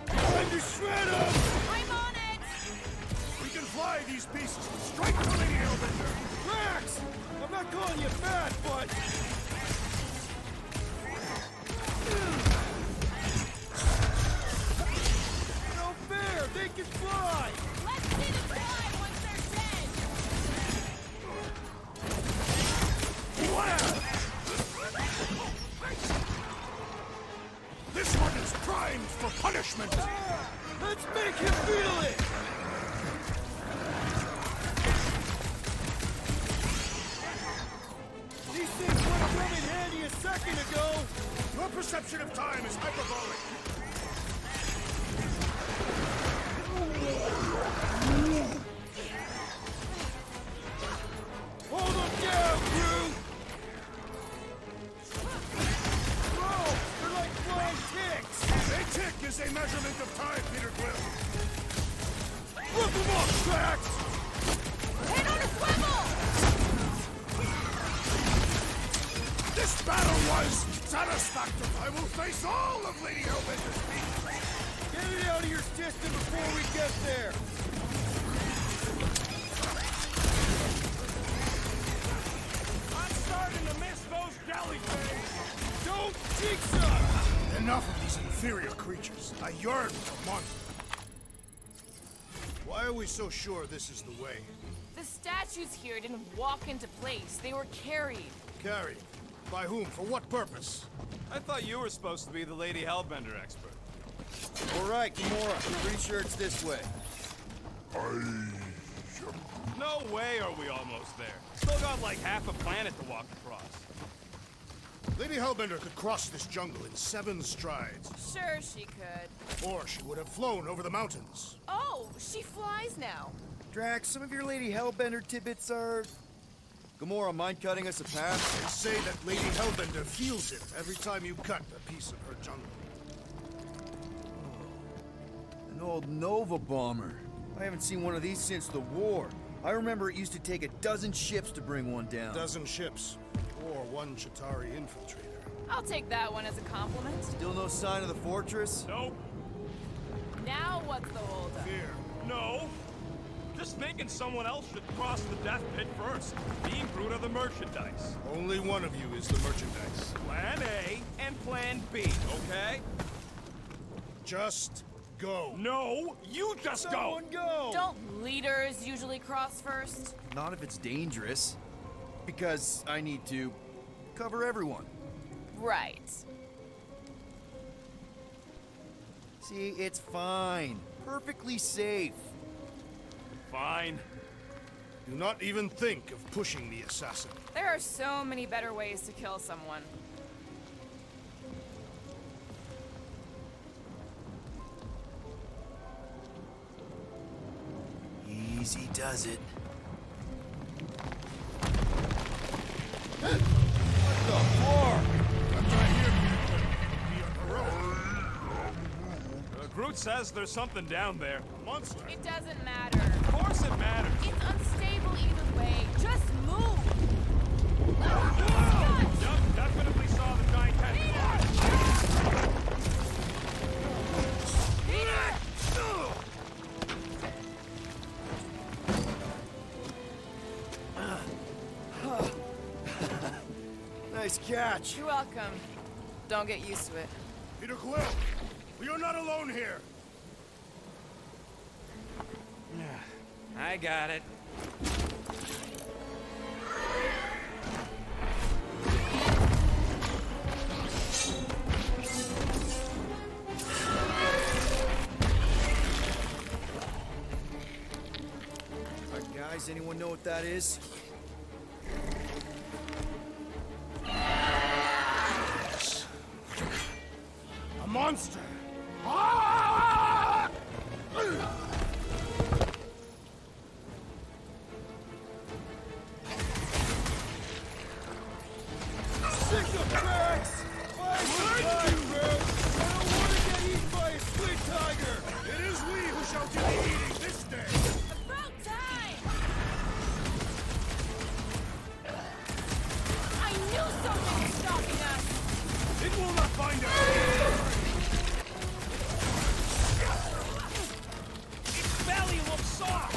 Time to shred them! I'm on it! We can fly these pieces straight to Lady Hellbender! Max! I'm not calling you fat, but... No fair! They can fly! Let's see them fly once they're dead! This one is primed for punishment! Let's make him feel it! These things would have come in handy a second ago! Your perception of time is hyperbolic! Hold them down, crew! Bro, they're like flying ticks! A tick is a measurement of time, Peter Quill! Flip them off, Drax! Head on a swivel! This battle was satisfactory! I will face all of Lady Hellbender's people! Get it out of your system before we get there! I'm starting to miss those jellyfish! Don't jinx us! Enough of these inferior creatures. I yearn for monsters. Why are we so sure this is the way? The statues here didn't walk into place. They were carried. Carried? By whom? For what purpose? I thought you were supposed to be the Lady Hellbender expert. All right, Gamora. Pretty sure it's this way. No way are we almost there. Still got like half a planet to walk across. Lady Hellbender could cross this jungle in 7 strides. Sure she could. Or she would have flown over the mountains. Oh, she flies now. Drax, some of your Lady Hellbender tidbits are... Gamora, mind cutting us a path? They say that Lady Hellbender feels it every time you cut a piece of her jungle. An old Nova bomber. I haven't seen one of these since the war. I remember it used to take 12 ships to bring one down. 12 ships. Or 1 Ch2&3 infiltrator. I'll take that one as a compliment. Still no sign of the fortress? Nope. Now what's the holdup? Fear. No. Just thinking someone else should cross the death pit first. Being brute of the merchandise. Only one of you is the merchandise. Plan A and Plan B, okay? Just go. No, you just Someone go! Don't leaders usually cross first? Not if it's dangerous. Because I need to cover everyone. Right. See, it's fine. Perfectly safe. Fine. Do not even think of pushing the assassin. There are so many better ways to kill someone. Easy does it. What the floor? I'm right here, Peter Quill. Be heroic. Groot says there's something down there. Monster. It doesn't matter. Of course it matters. It's unstable either way. Just move! Yup, definitely saw the giant tentacle. Nice catch. You're welcome. Don't get used to it. Peter Quill, we are not alone here. I got it. Guys, anyone know what that is? A monster. Ah! Sick of tracks! Fight for time, bro! I don't want to get eaten by a squid tiger! It is we who shall do the eating this day. About time! I knew something was stopping us! It will not find us. Its belly looks soft.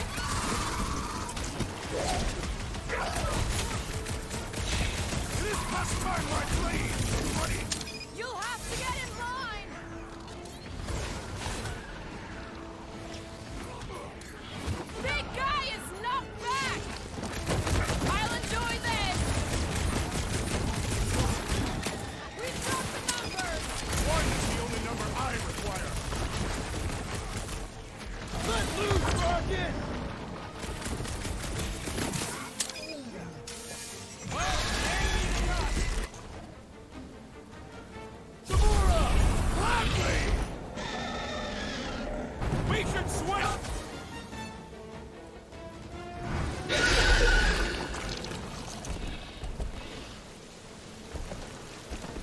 It is past time, my blade. Buddy. You'll have to get in line! Big guy is knocked back! I'll enjoy this! We've got the numbers! One is the only number I require. Let loose, Rocket! Gladly! We should swim!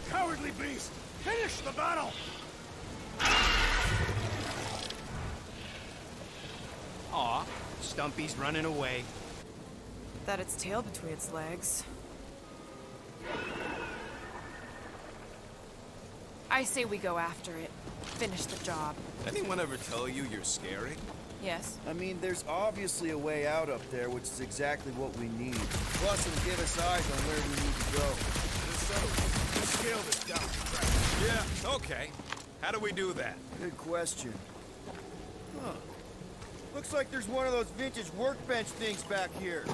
Cowardly beast! Finish the battle! Aw, Stumpy's running away. That its tail between its legs. I say we go after it. Finish the job. Anyone ever tell you you're scary? Yes. I mean, there's obviously a way out up there, which is exactly what we need. Plus, it'll give us eyes on where we need to go. Let's settle it. Let's scale this down. Yeah, okay. How do we do that? Good question. Huh. Looks like there's one of those vintage workbench things back here.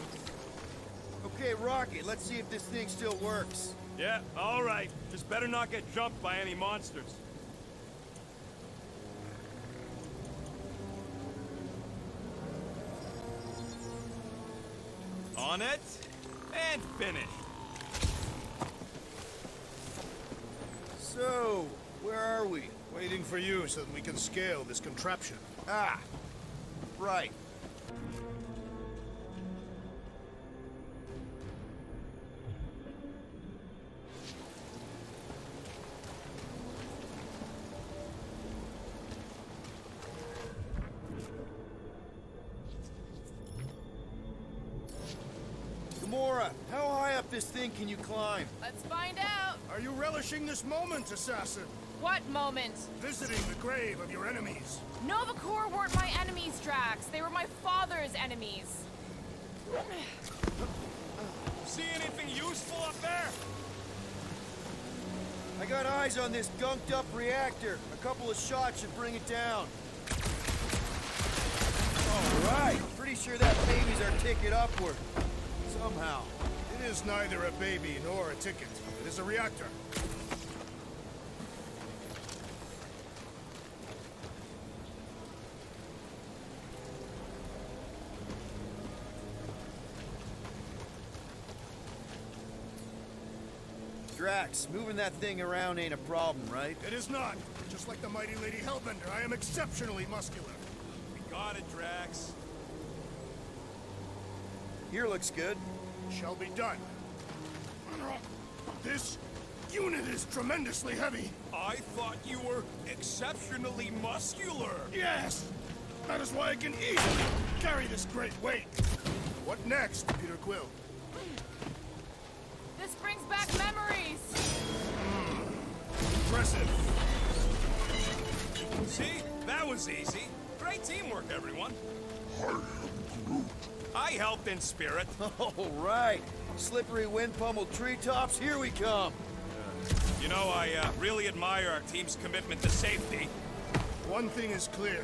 Okay, Rocket, let's see if this thing still works. Yeah, all right. Just better not get jumped by any monsters. On it, and finish. So, where are we? Waiting for you so that we can scale this contraption. Ah, right. Gamora, how high up this thing can you climb? Let's find out! Are you relishing this moment, assassin? What moment? Visiting the grave of your enemies. Nova Corps weren't my enemies, Drax. They were my father's enemies. See anything useful up there? I got eyes on this gunked up reactor. A couple of shots should bring it down. All right. Pretty sure that baby's our ticket upward. Somehow. It is neither a baby nor a ticket. It is a reactor. Drax, moving that thing around ain't a problem, right? It is not. Just like the mighty Lady Hellbender, I am exceptionally muscular. We got it, Drax. Here looks good. Shall be done. This unit is tremendously heavy. I thought you were exceptionally muscular. Yes! That is why I can easily carry this great weight. What next, Peter Quill? This brings back memories. Impressive. See? That was easy. Great teamwork, everyone. I am Groot. I helped in spirit. All right. Slippery wind-pummeled treetops, here we come. You know, I really admire our team's commitment to safety. One thing is clear.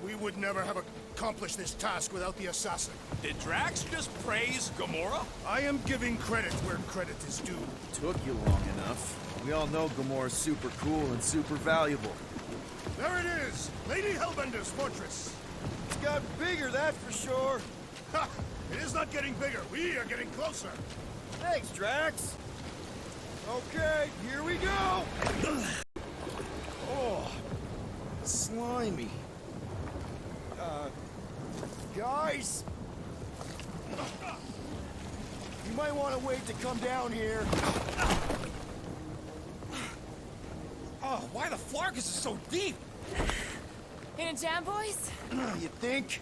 We would never have accomplished this task without the assassin. Did Drax just praise Gamora? I am giving credit where credit is due. Took you long enough. We all know Gamora's super cool and super valuable. There it is! Lady Hellbender's fortress! It's got bigger, that's for sure. Ha! It is not getting bigger. We are getting closer. Thanks, Drax. Okay, here we go. Oh, slimy. Guys? You might want to wait to come down here. Oh, why the Flarkus is so deep? In a jam, boys? You think?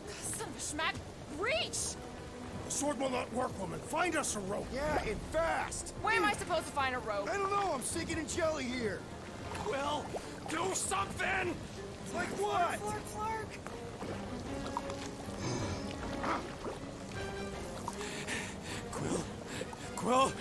Son of a schmack. Reach! The sword will not work, woman. Find us a rope. Yeah, and fast. Where am I supposed to find a rope? I don't know, I'm sinking in jelly here. Quill, do something! Like what? Flark. Quill!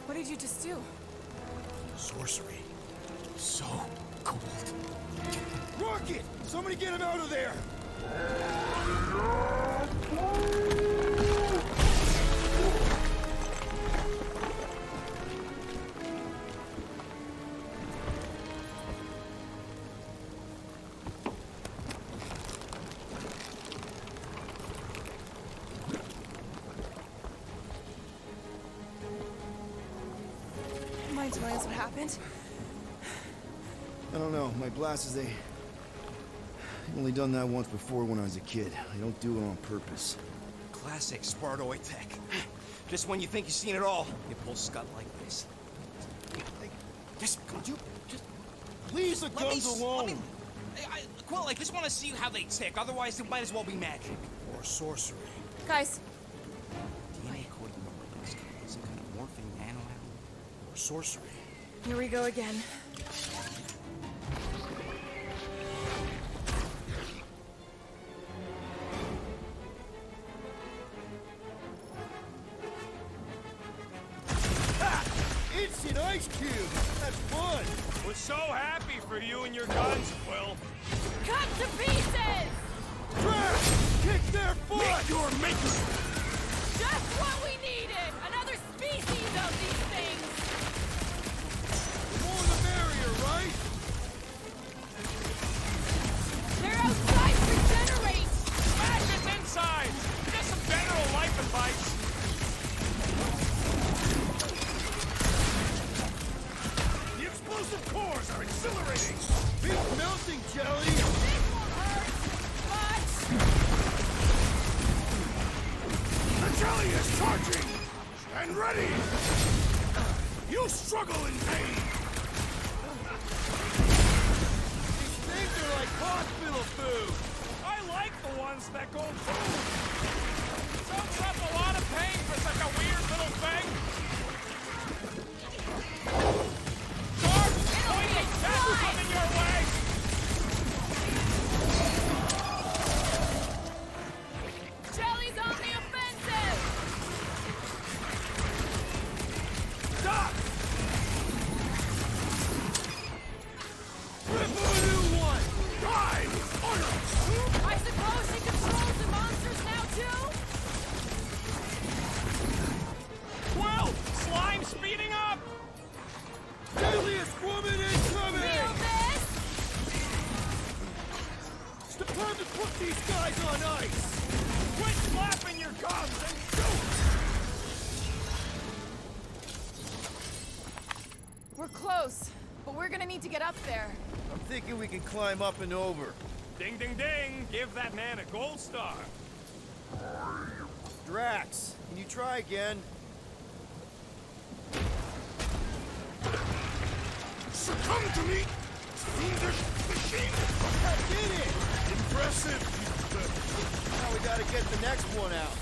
What did you just do? Sorcery. So cold. Rocket! Somebody get him out of there! Mind telling us what happened? I don't know. My glasses, I've only done that once before when I was a kid. I don't do it on purpose. Classic Spartoid tech. Just when you think you've seen it all, you pull scut like this. Just, could you just Leave the guns alone! Quill, I just want to see how they tick. Otherwise, it might as well be magic. Or sorcery. Guys, DNA coding weapons, some kind of morphing nano animal. Or sorcery. here we go again. Instant ice cube! That's fun! We're so happy for you and your guns, Quill. Cut to pieces! Drax! Kick their foot! Meet your maker! Just what we needed! Another species of these things! The more the merrier, right? They're outside to regenerate! Smash it inside! Just some general life advice. The explosive cores are exhilarating! Big melting jelly! This won't hurt, but... The jelly is charging! And ready! You struggle in pain! These things are like hospital food! I like the ones that go boom. Soaks up a lot of pain for such a weird little thing. Guard, pointing cattle coming your way. Jelly's on the offensive! Stop! Rip him a new one! Die! Order! I suppose she controls the monsters now, too? need to get up there. I'm thinking we can climb up and over. Ding, ding, ding! Give that man a gold star. Drax, can you try again? Succumb to me, fiendish machine! I did it! Impressive! Now we gotta get the next one out.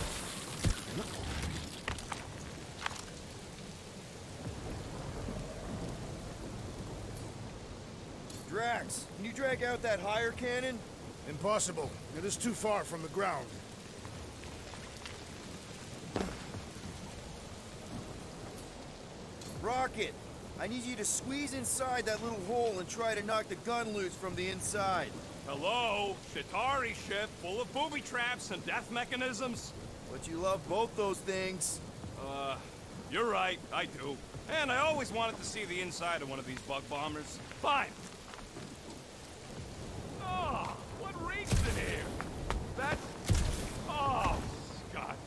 Drax, can you drag out that higher cannon? Impossible. It is too far from the ground. Rocket, I need you to squeeze inside that little hole and try to knock the gun loose from the inside. Hello? Chitauri ship full of booby traps and death mechanisms? But you love both those things. You're right, I do. And I always wanted to see the inside of one of these bug bombers. Fine. Oh, what reeks in here? That's... Oh, Scott.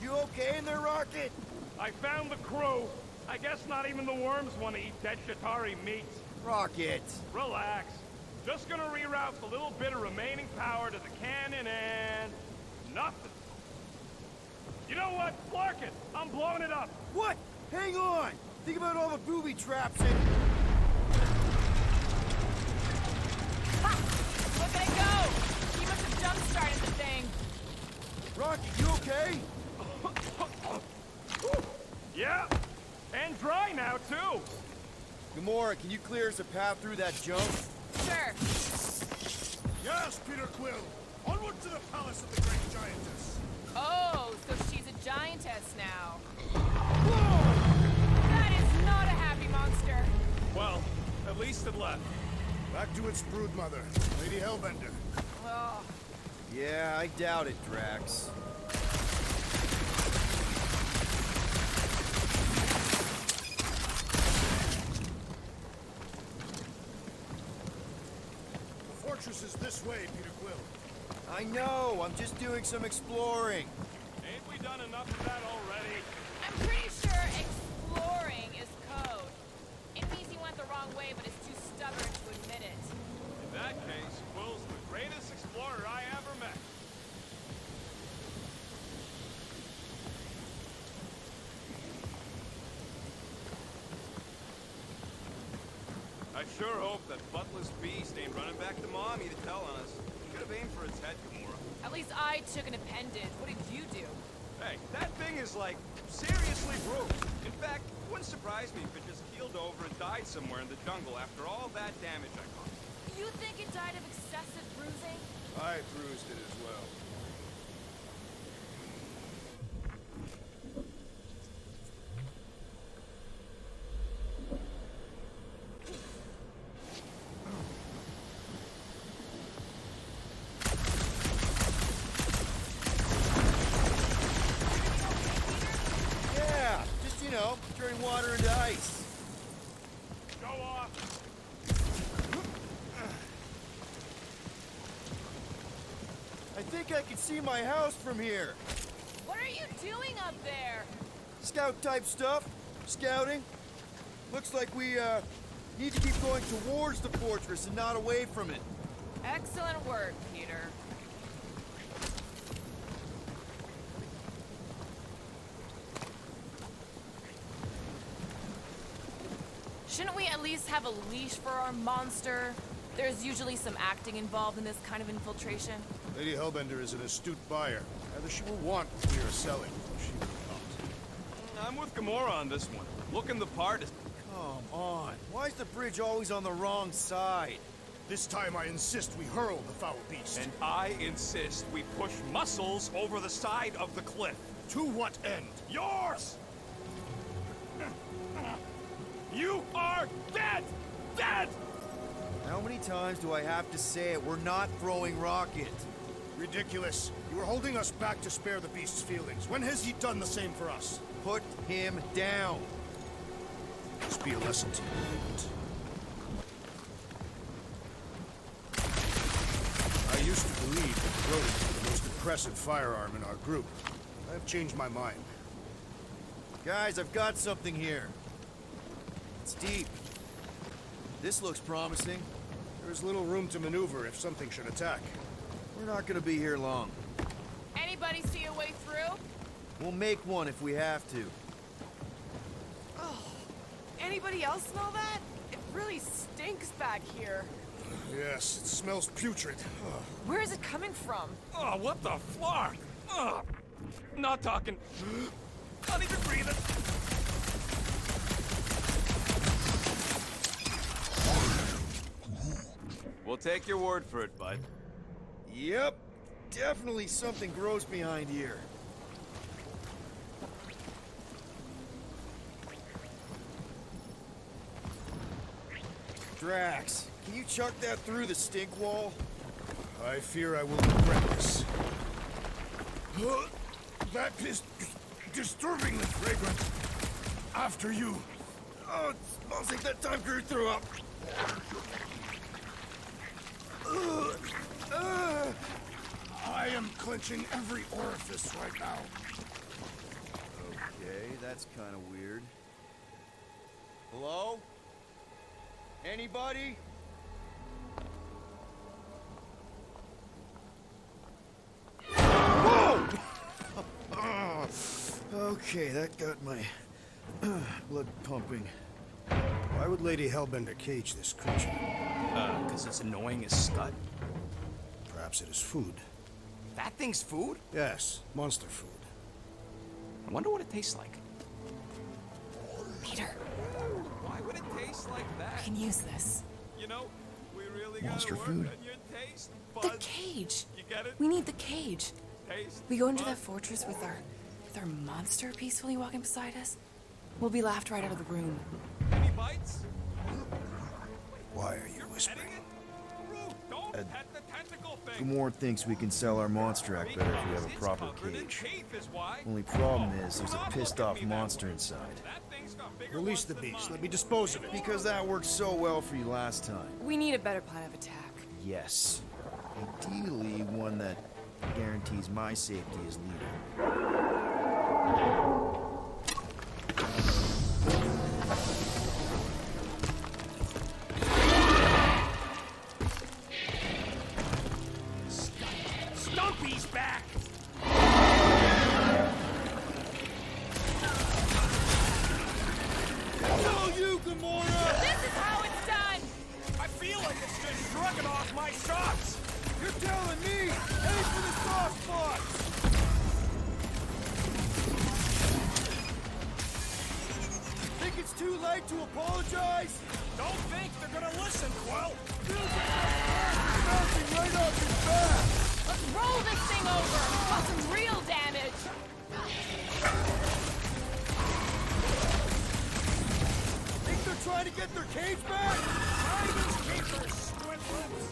You okay in there, Rocket? I found the crew. I guess not even the worms want to eat dead Chitauri meat. Rocket. Relax. Just gonna reroute the little bit of remaining power to the cannon and... nothing. You know what? Clark it! I'm blowing it up! What? Hang on! Think about all the booby traps and... Ha! Look at it go! He must have jump-started the thing. Rocket, you okay? Yeah! And dry now, too! Gamora, can you clear us a path through that jump? Sure. Yes, Peter Quill! Onward to the palace of the great giantess! Oh, so she's a giantess now. Whoa! That is not a happy monster. Well, at least it left. Back to its broodmother, Lady Hellbender. Oh. Yeah, I doubt it, Drax. The fortress is this way, Peter Quill. I know, I'm just doing some exploring. Ain't we done enough of that already? I'm pretty sure exploring is code. It means he went the wrong way, but is too stubborn to admit it. In that case, Quill's the greatest explorer I ever met. I sure hope that buttless beast ain't running back to Mommy to tell on us. Could have aimed for its head, Gamora. At least I took an appendage. What did you do? Hey, that thing is like seriously bruised. In fact, it wouldn't surprise me if it just keeled over and died somewhere in the jungle after all that damage I caused. You think it died of excessive bruising? I bruised it as well. Yeah, just, you know, turning water into ice. Go off! I think I can see my house from here. What are you doing up there? Scout-type stuff. Scouting. Looks like we, need to keep going towards the fortress and not away from it. Excellent work, Peter. Shouldn't we at least have a leash for our monster? There's usually some acting involved in this kind of infiltration. Lady Hellbender is an astute buyer. Either she will want what we are selling, or she will not. I'm with Gamora on this one. Looking the part is... Come on. Why is the bridge always on the wrong side? This time I insist we hurl the foul beast. And I insist we push muscles over the side of the cliff. To what end? Yours! You are dead! Dead! How many times do I have to say it? We're not throwing Rocket. Ridiculous. You are holding us back to spare the beast's feelings. When has he done the same for us? Put him down. This be a lesson to you. I used to believe that Brody was the most impressive firearm in our group. I have changed my mind. Guys, I've got something here. It's deep. This looks promising. There's little room to maneuver if something should attack. We're not gonna be here long. Anybody see a way through? We'll make one if we have to. Oh, anybody else smell that? It really stinks back here. Yes, it smells putrid. Ugh. Where is it coming from? Oh, what the flark? Oh, not talking. Not even breathing. We'll take your word for it, bud. Yep, definitely something gross behind here. Drax, can you chuck that through the stink wall? I fear I will regret this. That is disturbingly fragrant. After you. Oh, it smells like that time Groot threw up. I am clenching every orifice right now. Okay, that's kind of weird. Hello? Anybody? Whoa! Okay, that got my blood pumping. Why would Lady Hellbender cage this creature? Because it's annoying as scut. Perhaps it is food. That thing's food? Yes, monster food. I wonder what it tastes like. Peter, Why would it taste like I that? can use this. You know, we really Monster gotta work food. on your taste The buds. cage. You get it? We need the cage. Taste We go into buds. that fortress with our monster peacefully walking beside us. We'll be laughed right out of the room. Any bites? Why are you Petting whispering? it? Groot, don't pet the tentacle thing. Gamorrean thinks we can sell our monster act better if we have a It's proper covered in cage. teeth is why. Only problem Oh, is there's do a not pissed look at off me that monster way. inside. That thing's got bigger Release ones the than beast. mine. Let me dispose of it. Because that worked so well for you last time. We need a better plan of attack. Yes. Ideally, one that guarantees my safety as leader. Stumpy's back! Go you, Gamora! This is how it's done! I feel like it's just shrugging off my shots! You're telling me! Aim for the soft spot! Think it's too late to apologize? Don't think they're gonna listen, Quill! Bouncing right off your back! Let's roll this thing over! Cause some real damage! Think they're trying to get their cage back? Chinese keepers, squintlets!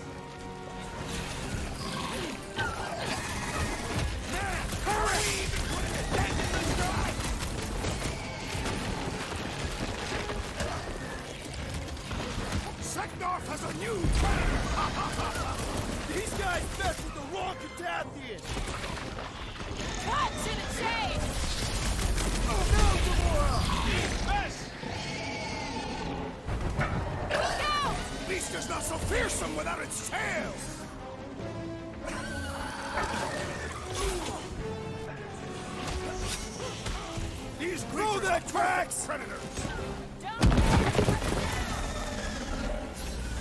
Man, hurry! Putting a dent in the sky! Seknarf has a new trainer! These guys mess with the wrong Catathian! Cut to the chase! Oh no, Gamora! Miss! Go! Beast is not so fearsome without its tail! These Throw creatures that are Drax! predators!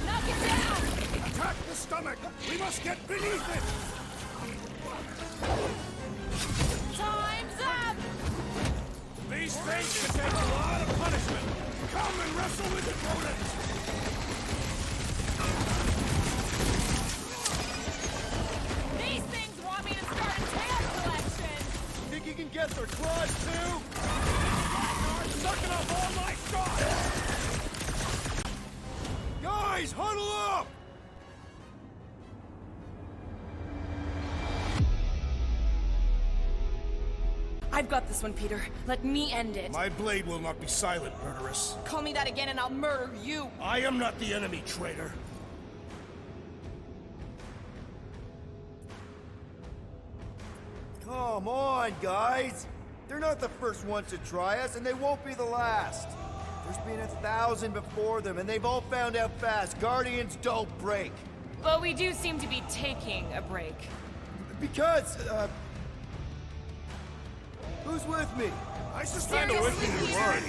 Knock it down! Attack the stomach! We must get beneath it! Time's up! These things can take a lot of punishment! Come and wrestle with the rodents! These things want me to start a tail collection! Think you can get their claws too? Sucking up all my shots! Guys, huddle up! I've got this one, Peter. Let me end it. My blade will not be silent, murderess. Call me that again and I'll murder you! I am not the enemy, traitor. Come on, guys! They're not the first ones to try us, and they won't be the last! There's been 1,000 before them, and they've all found out fast. Guardians don't break. But we do seem to be taking a break. Because, who's with me? I suspect a with me Seriously, word.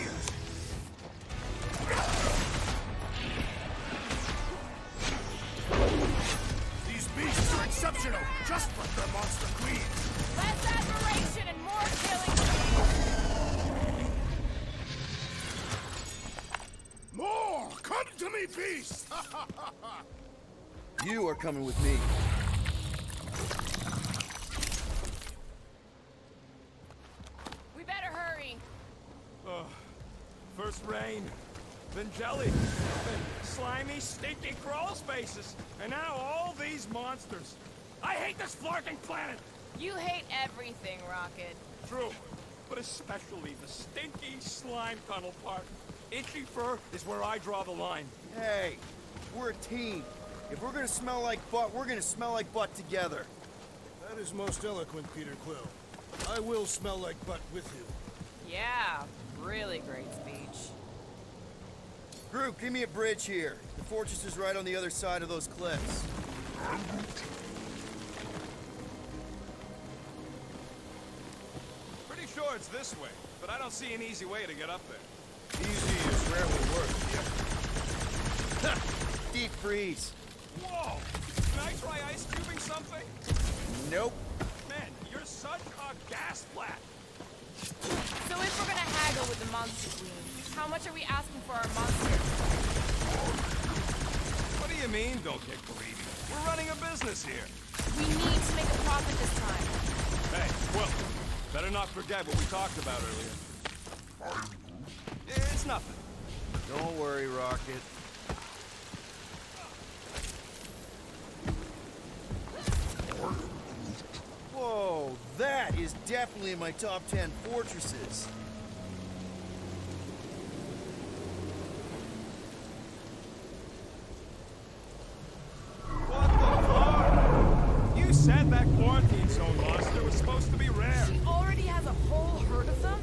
These beasts are exceptional, just like their monster queens. Less admiration and more killing, please. More! Come to me, beast! You are coming with me. We better hurry. First rain, then jelly, then slimy, stinky crawl spaces, and now all these monsters. I hate this flarking planet! You hate everything, Rocket. True, but especially the stinky slime tunnel part. Itchy fur is where I draw the line. Hey, we're a team. If we're gonna smell like butt, we're gonna smell like butt together. That is most eloquent, Peter Quill. I will smell like butt with you. Yeah, really great speech. Group, give me a bridge here. The fortress is right on the other side of those cliffs. Pretty sure it's this way, but I don't see an easy way to get up there. Easy is rarely worth. Deep freeze. Whoa! Can I try ice cubing something? Nope. Man, you're such a gas flat. So if we're gonna haggle with the Monster Queen, how much are we asking for our monster? What do you mean, don't get greedy? We're running a business here. We need to make a profit this time. Hey, well, better not forget what we talked about earlier. It's nothing. Don't worry, Rocket. Whoa, that is definitely in my top 10 fortresses. What the fuck? You said that quarantine zone monster was supposed to be rare. She already has a whole herd of them?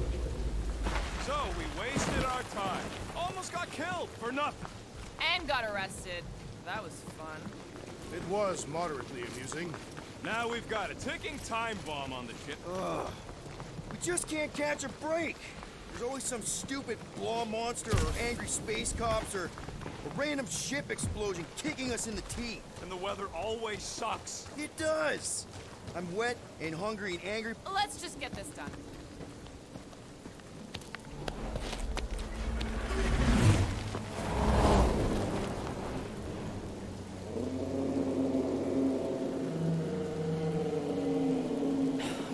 So we wasted our time. Almost got killed for nothing. And got arrested. That was fun. It was moderately amusing. Now we've got a ticking time bomb on the ship. Ugh. We just can't catch a break. There's always some stupid blah monster or angry space cops or a random ship explosion kicking us in the teeth. And the weather always sucks. It does. I'm wet and hungry and angry. Let's just get this done.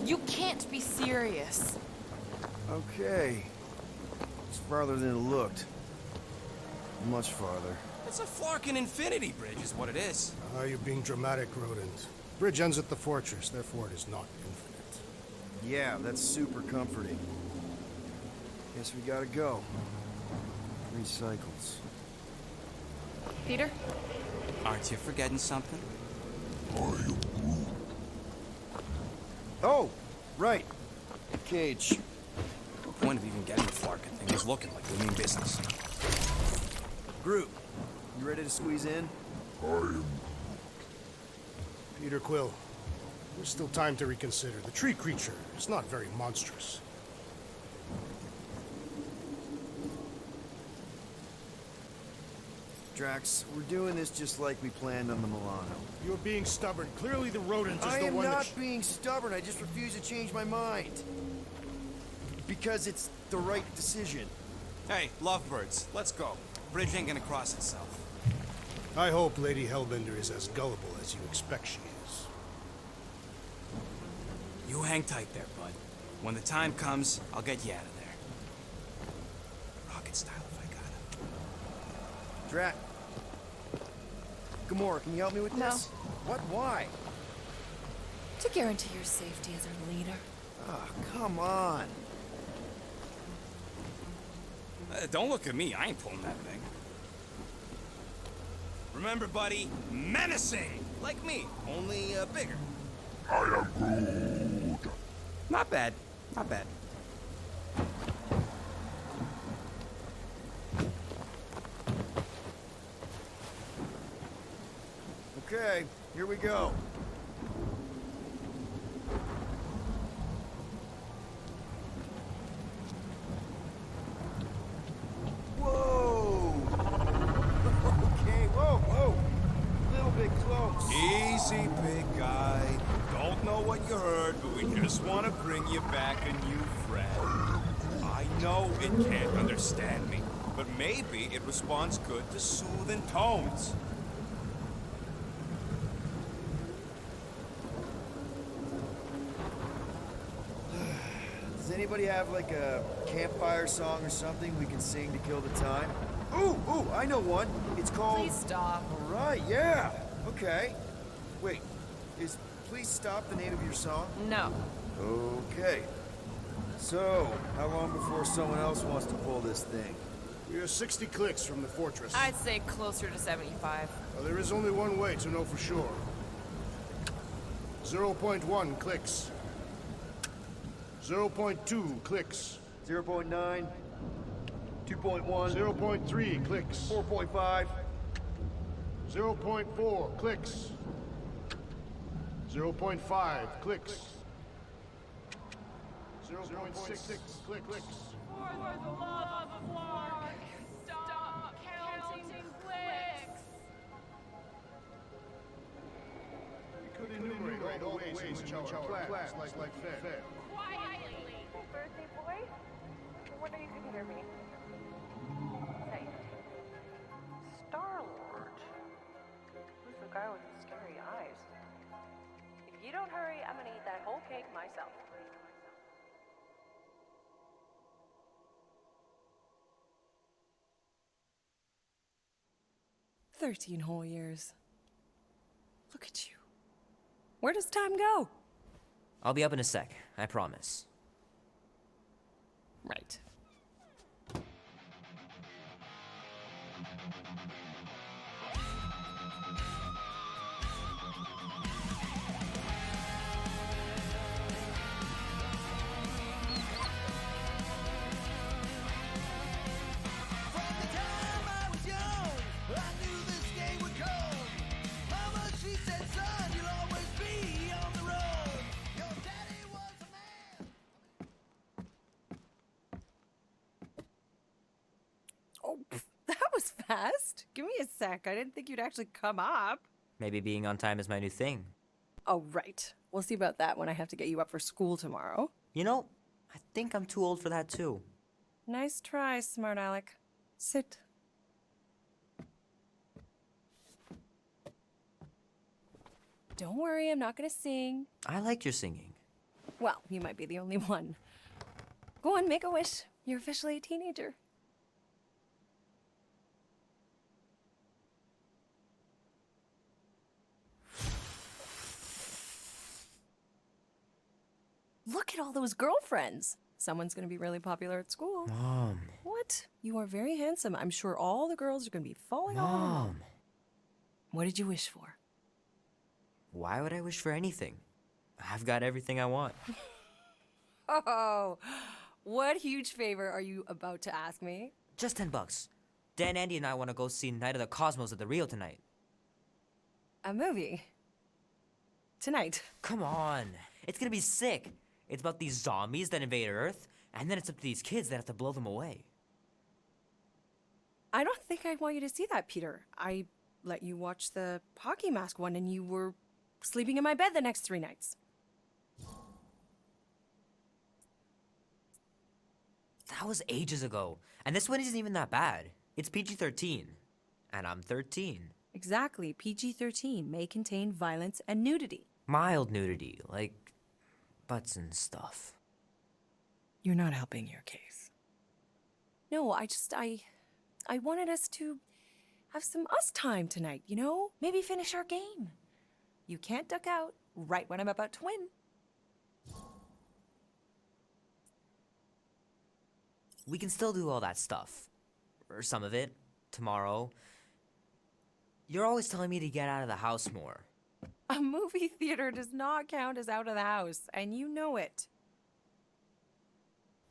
You can't be serious. Okay. It's farther than it looked. Much farther. It's a flarkin' infinity bridge is what it is. Ah, you're being dramatic, Rodent. Bridge ends at the fortress, therefore it is not infinite. Yeah, that's super comforting. Guess we gotta go. 3 cycles. Peter? Aren't you forgetting something? Oh, right. Cage. The point of even getting the flarkin' thing is looking like we mean business. Groot, you ready to squeeze in? Peter Quill, there's still time to reconsider. The tree creature is not very monstrous. Drax, we're doing this just like we planned on the Milano. You're being stubborn. Clearly the rodent is I the am one that... not being stubborn, I just refuse to change my mind. Because it's the right decision. Hey, lovebirds, let's go. Bridge ain't gonna cross itself. I hope Lady Hellbender is as gullible as you expect she is. You hang tight there, bud. When the time comes, I'll get you out of there. Rocket style if I gotta. Drax. Gamora, can you help me with No. this? What? Why? To guarantee your safety as our leader. Ah, come on. Don't look at me, I ain't pulling that thing. Remember, buddy, menacing! Like me, only bigger. I am Groot. Not bad, not bad. here we go. Whoa! Okay, whoa! A little bit close. Easy, big guy. Don't know what you heard, but we just want to bring you back a new friend. I know it can't understand me, but maybe it responds good to soothing tones. Does anybody have like a campfire song or something we can sing to kill the time? Ooh, I know one. It's called... Please stop. All right, yeah. Okay. Wait, is Please Stop the name of your song? No. Okay. So, how long before someone else wants to pull this thing? We are 60 clicks from the fortress. I'd say closer to 75. Well, there is only one way to know for sure. 0.1 clicks. 0.2 clicks. 0.9, 2.1, 0.3 clicks. 4.5, 0.4 clicks. 0.5 clicks. 0.6 clicks. For the love of Mark, stop counting clicks. We could enumerate all the ways in which our plans like fair. Quietly. Birthday boy? I wonder if you can hear me. Say, Star-Lord. Who's the guy with the scary eyes? If you don't hurry, I'm gonna eat that whole cake myself. "13 whole years. Look at you. Where does time go?" I'll be up in a sec, I promise. Right. That was fast. Give me a sec. I didn't think you'd actually come up. Maybe being on time is my new thing. Oh, right. We'll see about that when I have to get you up for school tomorrow. You know, I think I'm too old for that too. Nice try, smart Alec. Sit. Don't worry, I'm not gonna sing. I like your singing. Well, you might be the only one. Go on, make a wish. You're officially a teenager. Look at all those girlfriends. Someone's gonna be really popular at school. Mom. What? You are very handsome. I'm sure all the girls are gonna be falling off. Mom. What did you wish for? Why would I wish for anything? I've got everything I want. Oh, what huge favor are you about to ask me? Just $10. Dan, Andy, and I want to go see Night of the Cosmos at the Rio tonight. A movie? Tonight? Come on. It's gonna be sick. It's about these zombies that invade Earth, and then it's up to these kids that have to blow them away. I don't think I want you to see that, Peter. I let you watch the hockey mask one, and you were sleeping in my bed the next 3 nights. That was ages ago. And this one isn't even that bad. It's PG-13. And I'm 13. Exactly. PG-13 may contain violence and nudity. Mild nudity, like butts and stuff. You're not helping your case. No, I wanted us to have some us time tonight, you know? Maybe finish our game. You can't duck out right when I'm about to win. We can still do all that stuff. Or some of it. Tomorrow. You're always telling me to get out of the house more. A movie theater does not count as out of the house, and you know it.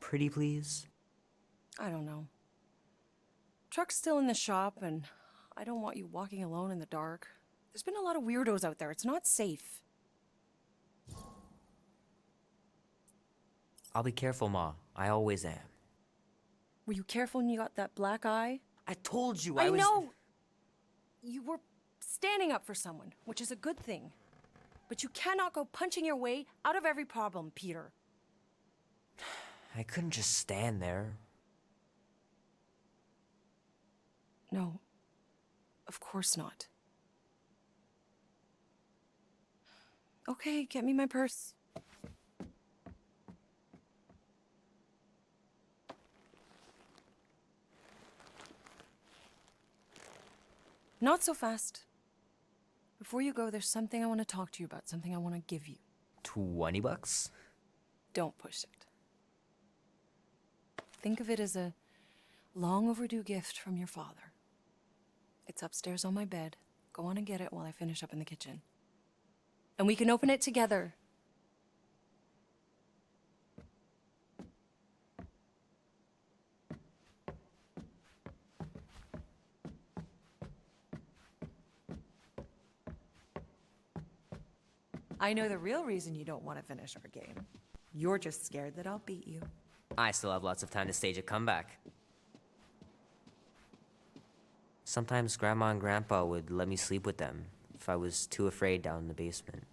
Pretty please? I don't know. Truck's still in the shop, and I don't want you walking alone in the dark. There's been a lot of weirdos out there. It's not safe. I'll be careful, Ma. I always am. Were you careful when you got that black eye? I told you I was... know! You were standing up for someone, which is a good thing. But you cannot go punching your way out of every problem, Peter. I couldn't just stand there. No. Of course not. Okay, get me my purse. Not so fast. Before you go, there's something I want to talk to you about, something I want to give you. $20? Don't push it. Think of it as a long overdue gift from your father. It's upstairs on my bed. Go on and get it while I finish up in the kitchen. And we can open it together. I know the real reason you don't want to finish our game. You're just scared that I'll beat you. I still have lots of time to stage a comeback. Sometimes Grandma and Grandpa would let me sleep with them if I was too afraid down in the basement.